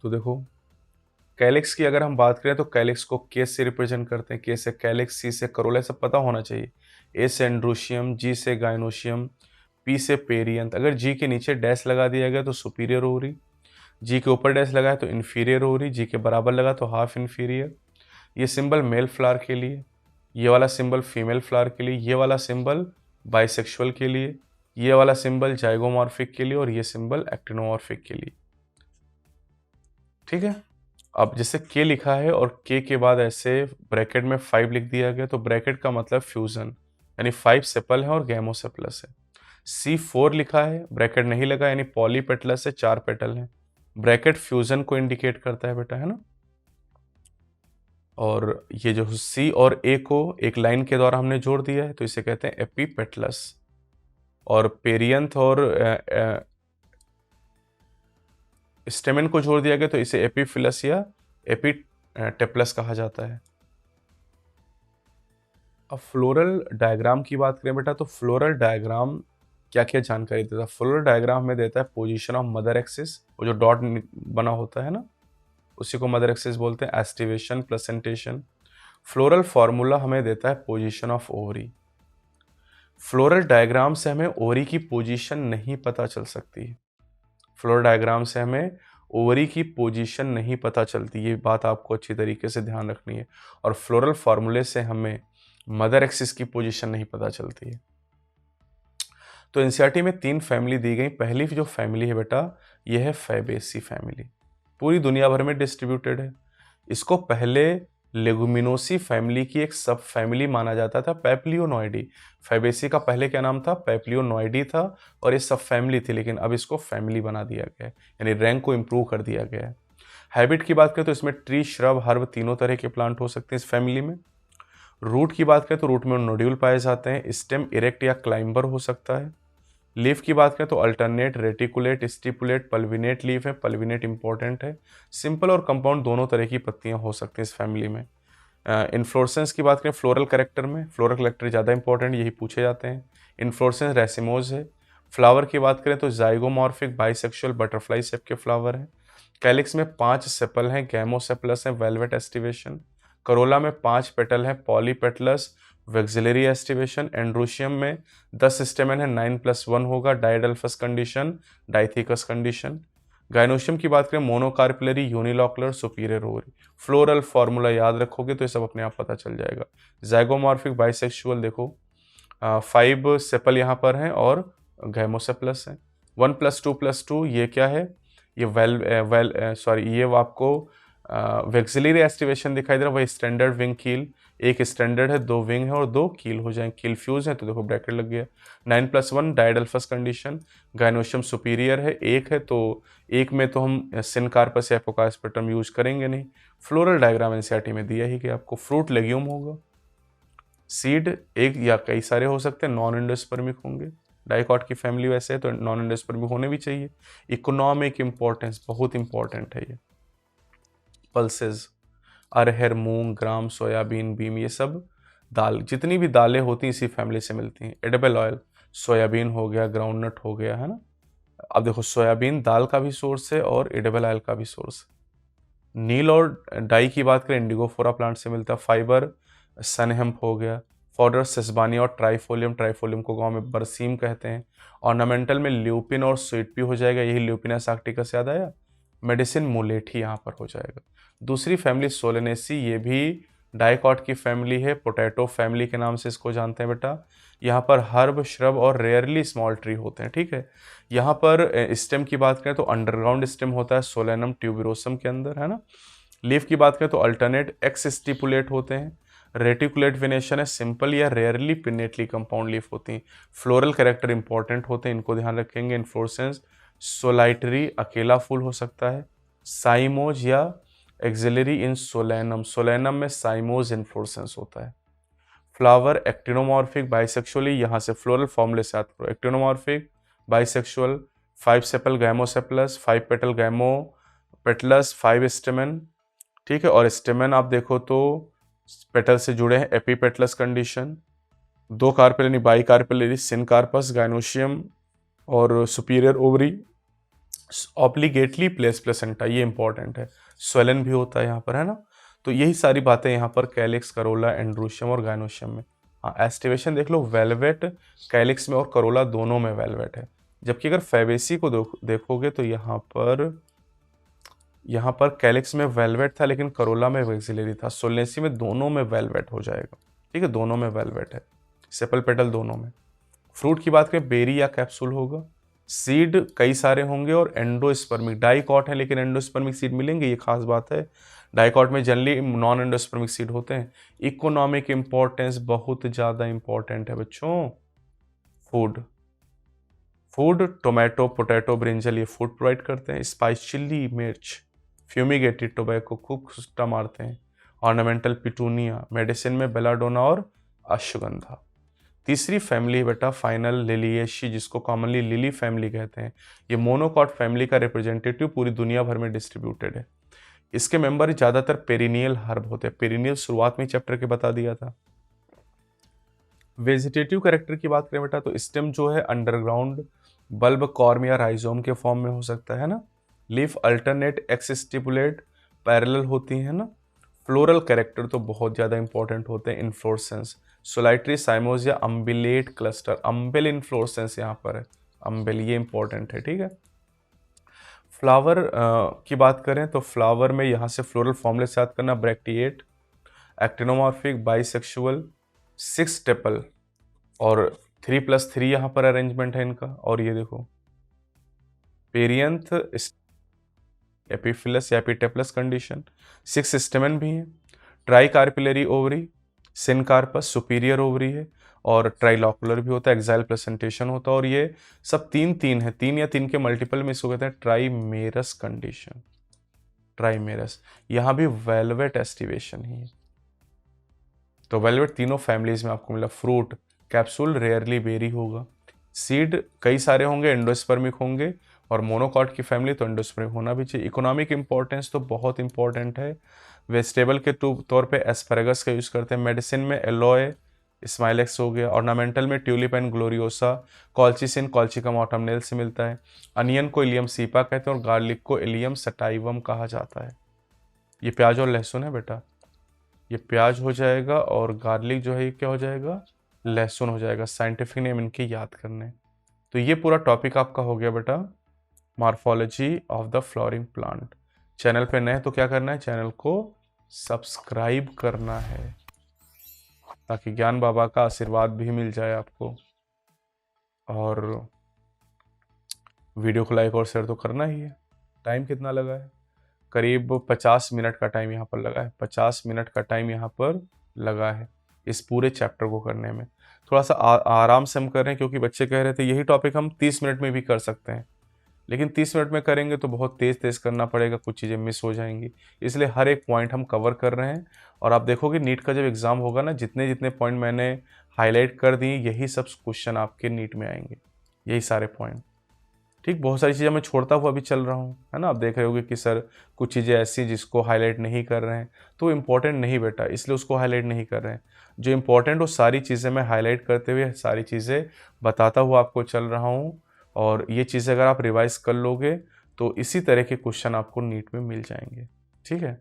तो देखो, कैलिक्स की अगर हम बात करें तो कैलिक्स को के से रिप्रेजेंट करते हैं, के से कैलिक्स, सी से करोला, सब पता होना चाहिए। ए से एंड्रोशियम, जी से गाइनोशियम, पी से पेरियंथ। अगर जी के नीचे डैश लगा दिया गया तो सुपीरियर ओवरी, जी के ऊपर डैश लगा है तो इन्फीरियर ओवरी, जी के बराबर लगा तो हाफ इन्फीरियर। ये सिंबल मेल फ्लावर के लिए, ये वाला सिंबल फीमेल फ्लावर के लिए, ये वाला सिंबल बाइसेक्सुअल के लिए, ये वाला सिंबल जाइगोमॉर्फिक के लिए, और ये सिंबल एक्टिनोमॉर्फिक के लिए। ठीक है, अब जैसे के लिखा है और के बाद ऐसे ब्रैकेट में 5 लिख दिया गया, तो ब्रैकेट का मतलब फ्यूजन, यानी 5 सेपल है और गैमोसेपलस है। C4 लिखा है, ब्रैकेट नहीं लगा, यानी पॉलीपेटलस है, 4 पेटल हैं। ब्रैकेट फ्यूजन को इंडिकेट करता है बेटा, है ना। और ये जो C और A को एक लाइन के द्वारा हमने जोड़ दिया है तो इसे कहते हैं एपीपेटलस। और पेरियंथ और स्टेमेन को जोड़ दिया गया तो इसे एपीफिलस या एपीटेप्लस कहा जाता है। अब फ्लोरल डायग्राम की बात करें बेटा तो फ्लोरल डायग्राम क्या क्या जानकारी देता है। फ्लोरल डायग्राम में देता है पोजीशन ऑफ मदर एक्सिस, वो जो डॉट बना होता है ना उसी को मदर एक्सिस बोलते हैं, एस्टिवेशन, प्लेसेंटेशन। फ्लोरल फॉर्मूला हमें देता है position of ovary. Floral diagram से हमें ओवरी की पोजीशन नहीं पता चल सकती। फ्लोरल डायग्राम से हमें ओवरी की पोजीशन नहीं पता चलती, ये बात आपको अच्छी तरीके से ध्यान रखनी है। और फ्लोरल फार्मूले से हमें मदर एक्सिस की पोजीशन नहीं पता चलती है। तो एनसीईआरटी में 3 फैमिली दी गई। पहली जो फैमिली है बेटा यह है फैबेसी फैमिली, पूरी दुनिया भर में डिस्ट्रीब्यूटेड है। इसको पहले लेगुमिनोसी फैमिली की एक सब फैमिली माना जाता था, पेप्लियोनॉइडी। फैबेसी का पहले क्या नाम था, पेप्लियोनॉइडी था, और ये सब फैमिली थी, लेकिन अब इसको फैमिली बना दिया गया है, यानी रैंक को इम्प्रूव कर दिया गया है। हैबिट की बात करें तो इसमें ट्री, श्रब, हर्ब तीनों तरह के प्लांट हो सकते हैं इस फैमिली में। रूट की बात करें तो रूट में नोड्यूल पाए जाते हैं। स्टेम इरेक्ट या क्लाइंबर हो सकता है। लीफ की बात करें तो अल्टरनेट, रेटिकुलेट, स्टिपुलेट, पल्विनेट लीफ है। पल्विनेट इंपॉर्टेंट है। सिंपल और कंपाउंड दोनों तरह की पत्तियां हो सकती हैं इस फैमिली में। इन्फ्लोरेसेंस की बात करें फ्लोरल करेक्टर में, फ्लोरल करेक्टर ज़्यादा इंपॉर्टेंट, यही पूछे जाते हैं। इन्फ्लोरेसेंस रेसिमोज है। फ्लावर की बात करें तो जाइगोमॉर्फिक बाइसेक्सुअल बटरफ्लाई शेप के फ्लावर हैं। कैलिक्स में 5 सेपल हैं, गैमोसेपलस हैं, वेलवेट एस्टिवेशन। करोला में 5 पेटल हैं, पॉलीपेटलस, वेक्सिलरी एस्टिवेशन। एंड्रोशियम में 10 स्टेमन है, 9+1 होगा, diadelphous condition, dithecous condition. Gynoecium की बात करें monocarpellary, unilocular, superior ovary. Floral formula याद रखोगे तो ये सब अपने आप पता चल जाएगा। जाइगोमॉर्फिक बाइसेक्सुअल देखो 5 सेपल यहाँ पर हैं और गैमोसेपलस है। 1+2+2 ये क्या है, ये ये आपको वेक्सिलरी एस्टिवेशन दिखाई दे रहा है, वही स्टैंडर्ड विंग कील। एक स्टैंडर्ड है, 2 विंग है और 2 कील हो जाएंगे। कील फ्यूज है तो देखो ब्रैकेट लग गया। 9+1 डायडल्फस कंडीशन। गायनोशियम सुपीरियर है, एक है तो एक में तो हम सिनकार्पस या एपोकार्पस यूज करेंगे नहीं। फ्लोरल डायग्राम एनसीईआरटी में दिया ही कि आपको फ्रूट लेग्यूम होगा। सीड एक या कई सारे हो सकते हैं, नॉन एंडोस्पर्मिक होंगे। डाइकॉट की फैमिली वैसे है तो नॉन एंडोस्पर्मिक होने भी चाहिए। इकोनॉमिक इंपॉर्टेंस बहुत इंपॉर्टेंट है ये। पल्सेस, अरहर, मूंग, ग्राम, सोयाबीन, बीम, ये सब दाल, जितनी भी दालें होती हैं इसी फैमिली से मिलती हैं। एडिबल ऑयल, सोयाबीन हो गया, ग्राउंडनट हो गया, है ना। अब देखो सोयाबीन दाल का भी सोर्स है और एडिबल ऑयल का भी सोर्स है। नील और डाई की बात करें, इंडिगोफोरा प्लांट से मिलता है। फाइबर, सन हेम्प हो गया। फॉडर, सेसबानिया और ट्राइफोलियम, ट्राइफोलियम को गांव में बरसीम कहते हैं। ऑर्नामेंटल में ल्यूपिन और स्वीट भी हो जाएगा, यही ल्यूपिनस आर्क्टिकस याद आया। मेडिसिन मुलेठी यहाँ पर हो जाएगा। दूसरी फैमिली सोलेनेसी, ये भी डाइकॉट की फैमिली है, पोटैटो फैमिली के नाम से इसको जानते हैं बेटा। यहाँ पर हर्ब, श्रब और रेयरली स्मॉल ट्री होते हैं, ठीक है। यहाँ पर स्टेम की बात करें तो अंडरग्राउंड स्टेम होता है सोलेनम ट्यूबरोसम के अंदर, है ना। लीफ की बात करें तो अल्टरनेट एक्स स्टिपुलेट होते हैं। रेटिकुलेट वेनेशन है, सिंपल या रेयरली पिनेटली कंपाउंड लीफ होती हैं। फ्लोरल कैरेक्टर इंपॉर्टेंट होते हैं, इनको ध्यान रखेंगे। इन्फ्लोरेसेंस सोलाइटरी, अकेला फूल हो सकता है। साइमोज या एक्सिलरी इन सोलेनम, सोलेनम में साइमोज इन्फ्लोरेसेंस होता है। फ्लावर एक्टिनोमॉर्फिक, बाइसेक्सुअली, यहाँ से फ्लोरल फॉर्मूले से याद करो। Actinomorphic, bisexual, 5 sepal gamosepalous, 5 petal gamopetalous, 5 stamen, ठीक है। और स्टेमन आप देखो तो पेटल से जुड़े हैं, एपीपेटलस कंडीशन। 2 कार्पेल यानी बाई कार्पेलरी, सिनकार्पस, गायनोशियम और सुपीरियर ओवरी, ऑब्लिगेटली प्लेस प्लेसेंटा, ये इंपॉर्टेंट है। स्वेलन भी होता है यहाँ पर, है ना। तो यही सारी बातें यहाँ पर कैलिक्स, करोला, एंड्रोशियम और गायनोशियम में। हाँ, एस्टिवेशन देख लो, वेलवेट कैलिक्स में और करोला दोनों में वेलवेट है। जबकि अगर फैबेसी को देखोगे तो यहाँ पर कैलिक्स में वेलवेट था लेकिन करोला में वेक्सिलरी था। सोलेनेसी में दोनों में वेलवेट हो जाएगा, ठीक है, दोनों में वेलवेट है। सेपल पेटल दोनों में। फ्रूट की बात करें, बेरी या कैप्सूल होगा। सीड कई सारे होंगे और एंडोस्पर्मिक, डाइकॉट है लेकिन एंडोस्पर्मिक सीड मिलेंगे, ये खास बात है। डाइकॉट में जनरली नॉन एंडोस्पर्मिक सीड होते हैं। इकोनॉमिक इंपॉर्टेंस बहुत ज़्यादा इंपॉर्टेंट है बच्चों। फूड, टोमेटो, पोटैटो, ब्रिंजल, ये फूड प्रोवाइड करते हैं। स्पाइस, चिल्ली मिर्च। फ्यूमिगेटेड टोबैको, कुक सुट्टा मारते हैं। Ornamental, petunia. मेडिसिन में बेलाडोना और अश्वगंधा। तीसरी फैमिली है बेटा फाइनल लिलिएशी, जिसको कॉमनली लिली फैमिली कहते हैं। ये मोनोकॉट फैमिली का रिप्रेजेंटेटिव पूरी दुनिया भर में डिस्ट्रीब्यूटेड है। इसके मेंबर ज़्यादातर पेरिनियल हर्ब होते हैं। पेरिनियल शुरुआत में चैप्टर के बता दिया था। वेजिटेटिव कैरेक्टर की बात करें बेटा तो स्टेम जो है अंडरग्राउंड बल्ब, कॉर्म या राइजोम के फॉर्म में हो सकता है ना। Leaf alternate, x stipulate, parallel होती है ना। फ्लोरल कैरेक्टर तो बहुत ज़्यादा इंपॉर्टेंट होते हैं। इन्फ्लोरेसेंस, सोलाइट्री, साइमोज या अम्बिलेट क्लस्टर, अम्बेल इन्फ्लोरेसेंस यहाँ पर है, अम्बेल, ये इंपॉर्टेंट है, ठीक है। फ्लावर की बात करें तो फ्लावर में यहाँ से फ्लोरल फॉर्मूले से याद करना, ब्रैक्टिएट, एक्टिनोमॉर्फिक, बाइसेक्सुअल, 6 टेपल और 3+3 यहाँ पर अरेंजमेंट है इनका। और ये देखो पेरियंथ, एपीफिलस या एपीटेपलस कंडीशन, 6 स्टेमन भी हैं। Tricarpellary ovary, syncarpous, superior ovary है और ट्राइलॉकुलर भी होता है, एक्साइल प्लेसेंटेशन होता है। और ये सब 3 है, 3 या 3 के मल्टीपल में इसको कहते हैं ट्राइमेरस कंडीशन। ट्राइमेरस, यहाँ भी वेलवेट एस्टिवेशन ही है। तो वेलवेट तीनों फैमिलीज में आपको मिला। फ्रूट, कैप्सूल, रेयरली बेरी होगा। सीड कई सारे होंगे, एंडोस्पर्मिक होंगे और मोनोकॉट की फैमिली तो एंडोस्पर्मिक होना भी चाहिए। इकोनॉमिक इंपॉर्टेंस तो बहुत इंपॉर्टेंट है। वेजिटेबल के तौर पे एस्पैरागस का यूज़ करते हैं। मेडिसिन में एलोए, स्माइलेक्स हो गया। ऑर्नामेंटल में tulip and gloriosa. Colchicine, colchicum autumnale से मिलता है। अनियन को इलियम सीपा कहते हैं और गार्लिक को इलियम सटाइवम कहा जाता है। ये प्याज और लहसुन है बेटा, ये प्याज हो जाएगा और गार्लिक जो है ये क्या हो जाएगा, लहसुन हो जाएगा। साइंटिफिक नेम इनके याद करने। तो ये पूरा टॉपिक आपका हो गया बेटा morphology of the flowering plant. Channel पे नए तो क्या करना है, चैनल को सब्सक्राइब करना है ताकि ज्ञान बाबा का आशीर्वाद भी मिल जाए आपको। और वीडियो को लाइक और शेयर तो करना ही है। टाइम कितना लगा है, करीब 50 मिनट का टाइम यहाँ पर लगा है। 50 मिनट का टाइम यहाँ पर लगा है इस पूरे चैप्टर को करने में। थोड़ा सा आराम से हम कर रहे हैं, क्योंकि बच्चे कह रहे थे यही टॉपिक हम 30 मिनट में भी कर सकते हैं, लेकिन 30 मिनट में करेंगे तो बहुत तेज़ तेज़ करना पड़ेगा, कुछ चीज़ें मिस हो जाएंगी। इसलिए हर एक पॉइंट हम कवर कर रहे हैं। और आप देखोगे नीट का जब एग्ज़ाम होगा ना, जितने जितने पॉइंट मैंने हाईलाइट कर दिए, यही सब क्वेश्चन आपके नीट में आएंगे, यही सारे पॉइंट। ठीक, बहुत सारी चीज़ें मैं छोड़ता हुआ भी चल रहा हूँ, है ना। आप देख रहे होगे कि सर कुछ चीज़ें ऐसी हैं जिसको हाईलाइट नहीं कर रहे हैं, तो इम्पोर्टेंट नहीं बेटा, इसलिए उसको हाईलाइट नहीं कर रहे हैं। जो इम्पोर्टेंट वो सारी चीज़ें मैं हाईलाइट करते हुए सारी चीज़ें बताता हुआ आपको चल रहा हूँ। और ये चीज़ें अगर आप रिवाइज कर लोगे तो इसी तरह के क्वेश्चन आपको नीट में मिल जाएंगे। ठीक है,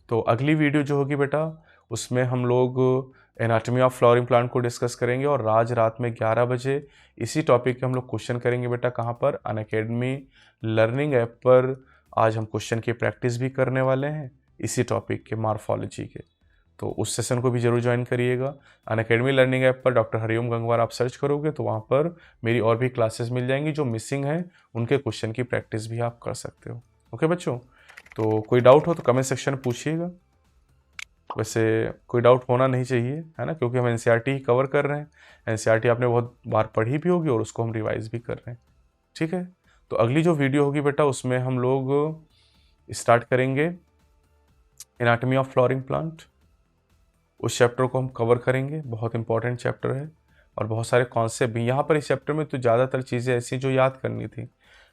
तो अगली वीडियो जो होगी बेटा, उसमें हम लोग एनाटॉमी ऑफ फ्लावरिंग प्लांट को डिस्कस करेंगे, और आज रात में 11 बजे इसी टॉपिक के हम लोग क्वेश्चन करेंगे बेटा। कहाँ पर? अनअकैडमी लर्निंग ऐप पर। आज हम क्वेश्चन की प्रैक्टिस भी करने वाले हैं इसी टॉपिक के, मॉर्फोलॉजी के। तो उस सेशन को भी जरूर ज्वाइन करिएगा। अनअकैडमी लर्निंग ऐप पर डॉक्टर हरिओम गंगवार आप सर्च करोगे तो वहाँ पर मेरी और भी क्लासेस मिल जाएंगी। जो मिसिंग है उनके क्वेश्चन की प्रैक्टिस भी आप कर सकते हो। ओके बच्चों, तो कोई डाउट हो तो कमेंट सेक्शन में पूछिएगा। वैसे कोई डाउट होना नहीं चाहिए, है ना, क्योंकि हम एनसीईआरटी ही कवर कर रहे हैं। एनसीईआरटी आपने बहुत बार पढ़ी भी होगी और उसको हम रिवाइज भी कर रहे हैं। ठीक है, तो अगली जो वीडियो होगी बेटा, उसमें हम लोग स्टार्ट करेंगे एनाटॉमी ऑफ फ्लावरिंग प्लांट। उस चैप्टर को हम कवर करेंगे, बहुत इंपॉर्टेंट चैप्टर है और बहुत सारे कॉन्सेप्ट भी यहाँ पर। इस चैप्टर में तो ज़्यादातर चीज़ें ऐसी जो याद करनी थी,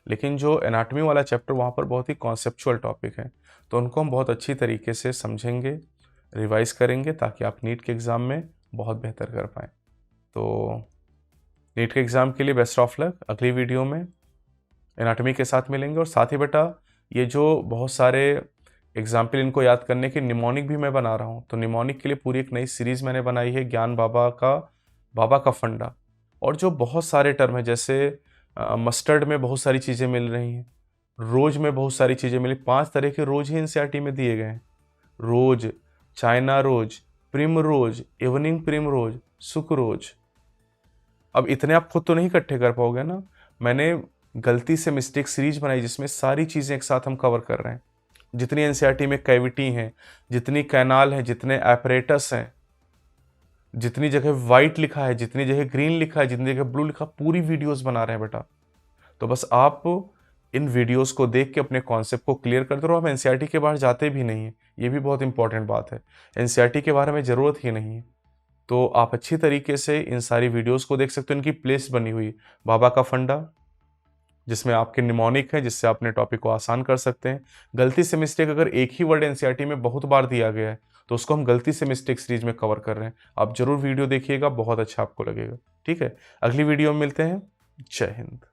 लेकिन जो एनाटॉमी वाला चैप्टर वहाँ पर बहुत ही कॉन्सेप्चुअल टॉपिक है, तो उनको हम बहुत अच्छी तरीके से समझेंगे, रिवाइज करेंगे, ताकि आप नीट के एग्ज़ाम में बहुत बेहतर कर पाएँ। तो नीट के एग्ज़ाम के लिए बेस्ट ऑफ लक। अगली वीडियो में एनाटॉमी के साथ मिलेंगे। और साथ ही बेटा, ये जो बहुत सारे एग्जाम्पल इनको याद करने की निमोनिक भी मैं बना रहा हूँ, तो निमोनिक के लिए पूरी एक नई सीरीज़ मैंने बनाई है, ज्ञान बाबा का फंडा। और जो बहुत सारे टर्म है, जैसे मस्टर्ड में बहुत सारी चीज़ें मिल रही हैं, रोज में बहुत सारी चीज़ें मिली। 5 तरह के रोज ही एनसीईआरटी में दिए गए हैं। रोज, चाइना रोज, प्रिम रोज, इवनिंग प्रिम रोज, सुक रोज। अब इतने आप खुद तो नहीं इकट्ठे कर पाओगे ना, मैंने गलती से मिस्टेक सीरीज बनाई जिसमें सारी चीज़ें एक साथ हम कवर कर रहे हैं। जितनी एनसीईआरटी में कैविटी हैं, जितनी कैनाल हैं, जितने एपरेटस हैं, जितनी जगह वाइट लिखा है, जितनी जगह ग्रीन लिखा है, जितनी जगह ब्लू लिखा, पूरी वीडियोस बना रहे हैं बेटा। तो बस आप इन वीडियोस को देख के अपने कॉन्सेप्ट को क्लियर करते रहो। हम एनसीईआरटी के बाहर जाते भी नहीं है, ये भी बहुत इंपॉर्टेंट बात है। एनसीईआरटी के बारे में ज़रूरत ही नहीं है। तो आप अच्छी तरीके से इन सारी वीडियोस को देख सकते हो। इनकी प्लेलिस्ट बनी हुई, बाबा का फंडा, जिसमें आपके निमोनिक है, जिससे अपने टॉपिक को आसान कर सकते हैं। गलती से मिस्टेक अगर एक ही वर्ड एनसीईआरटी में बहुत बार दिया गया है, तो उसको हम गलती से मिस्टेक सीरीज में कवर कर रहे हैं। आप जरूर वीडियो देखिएगा, बहुत अच्छा आपको लगेगा। ठीक है, अगली वीडियो में मिलते हैं। जय हिंद।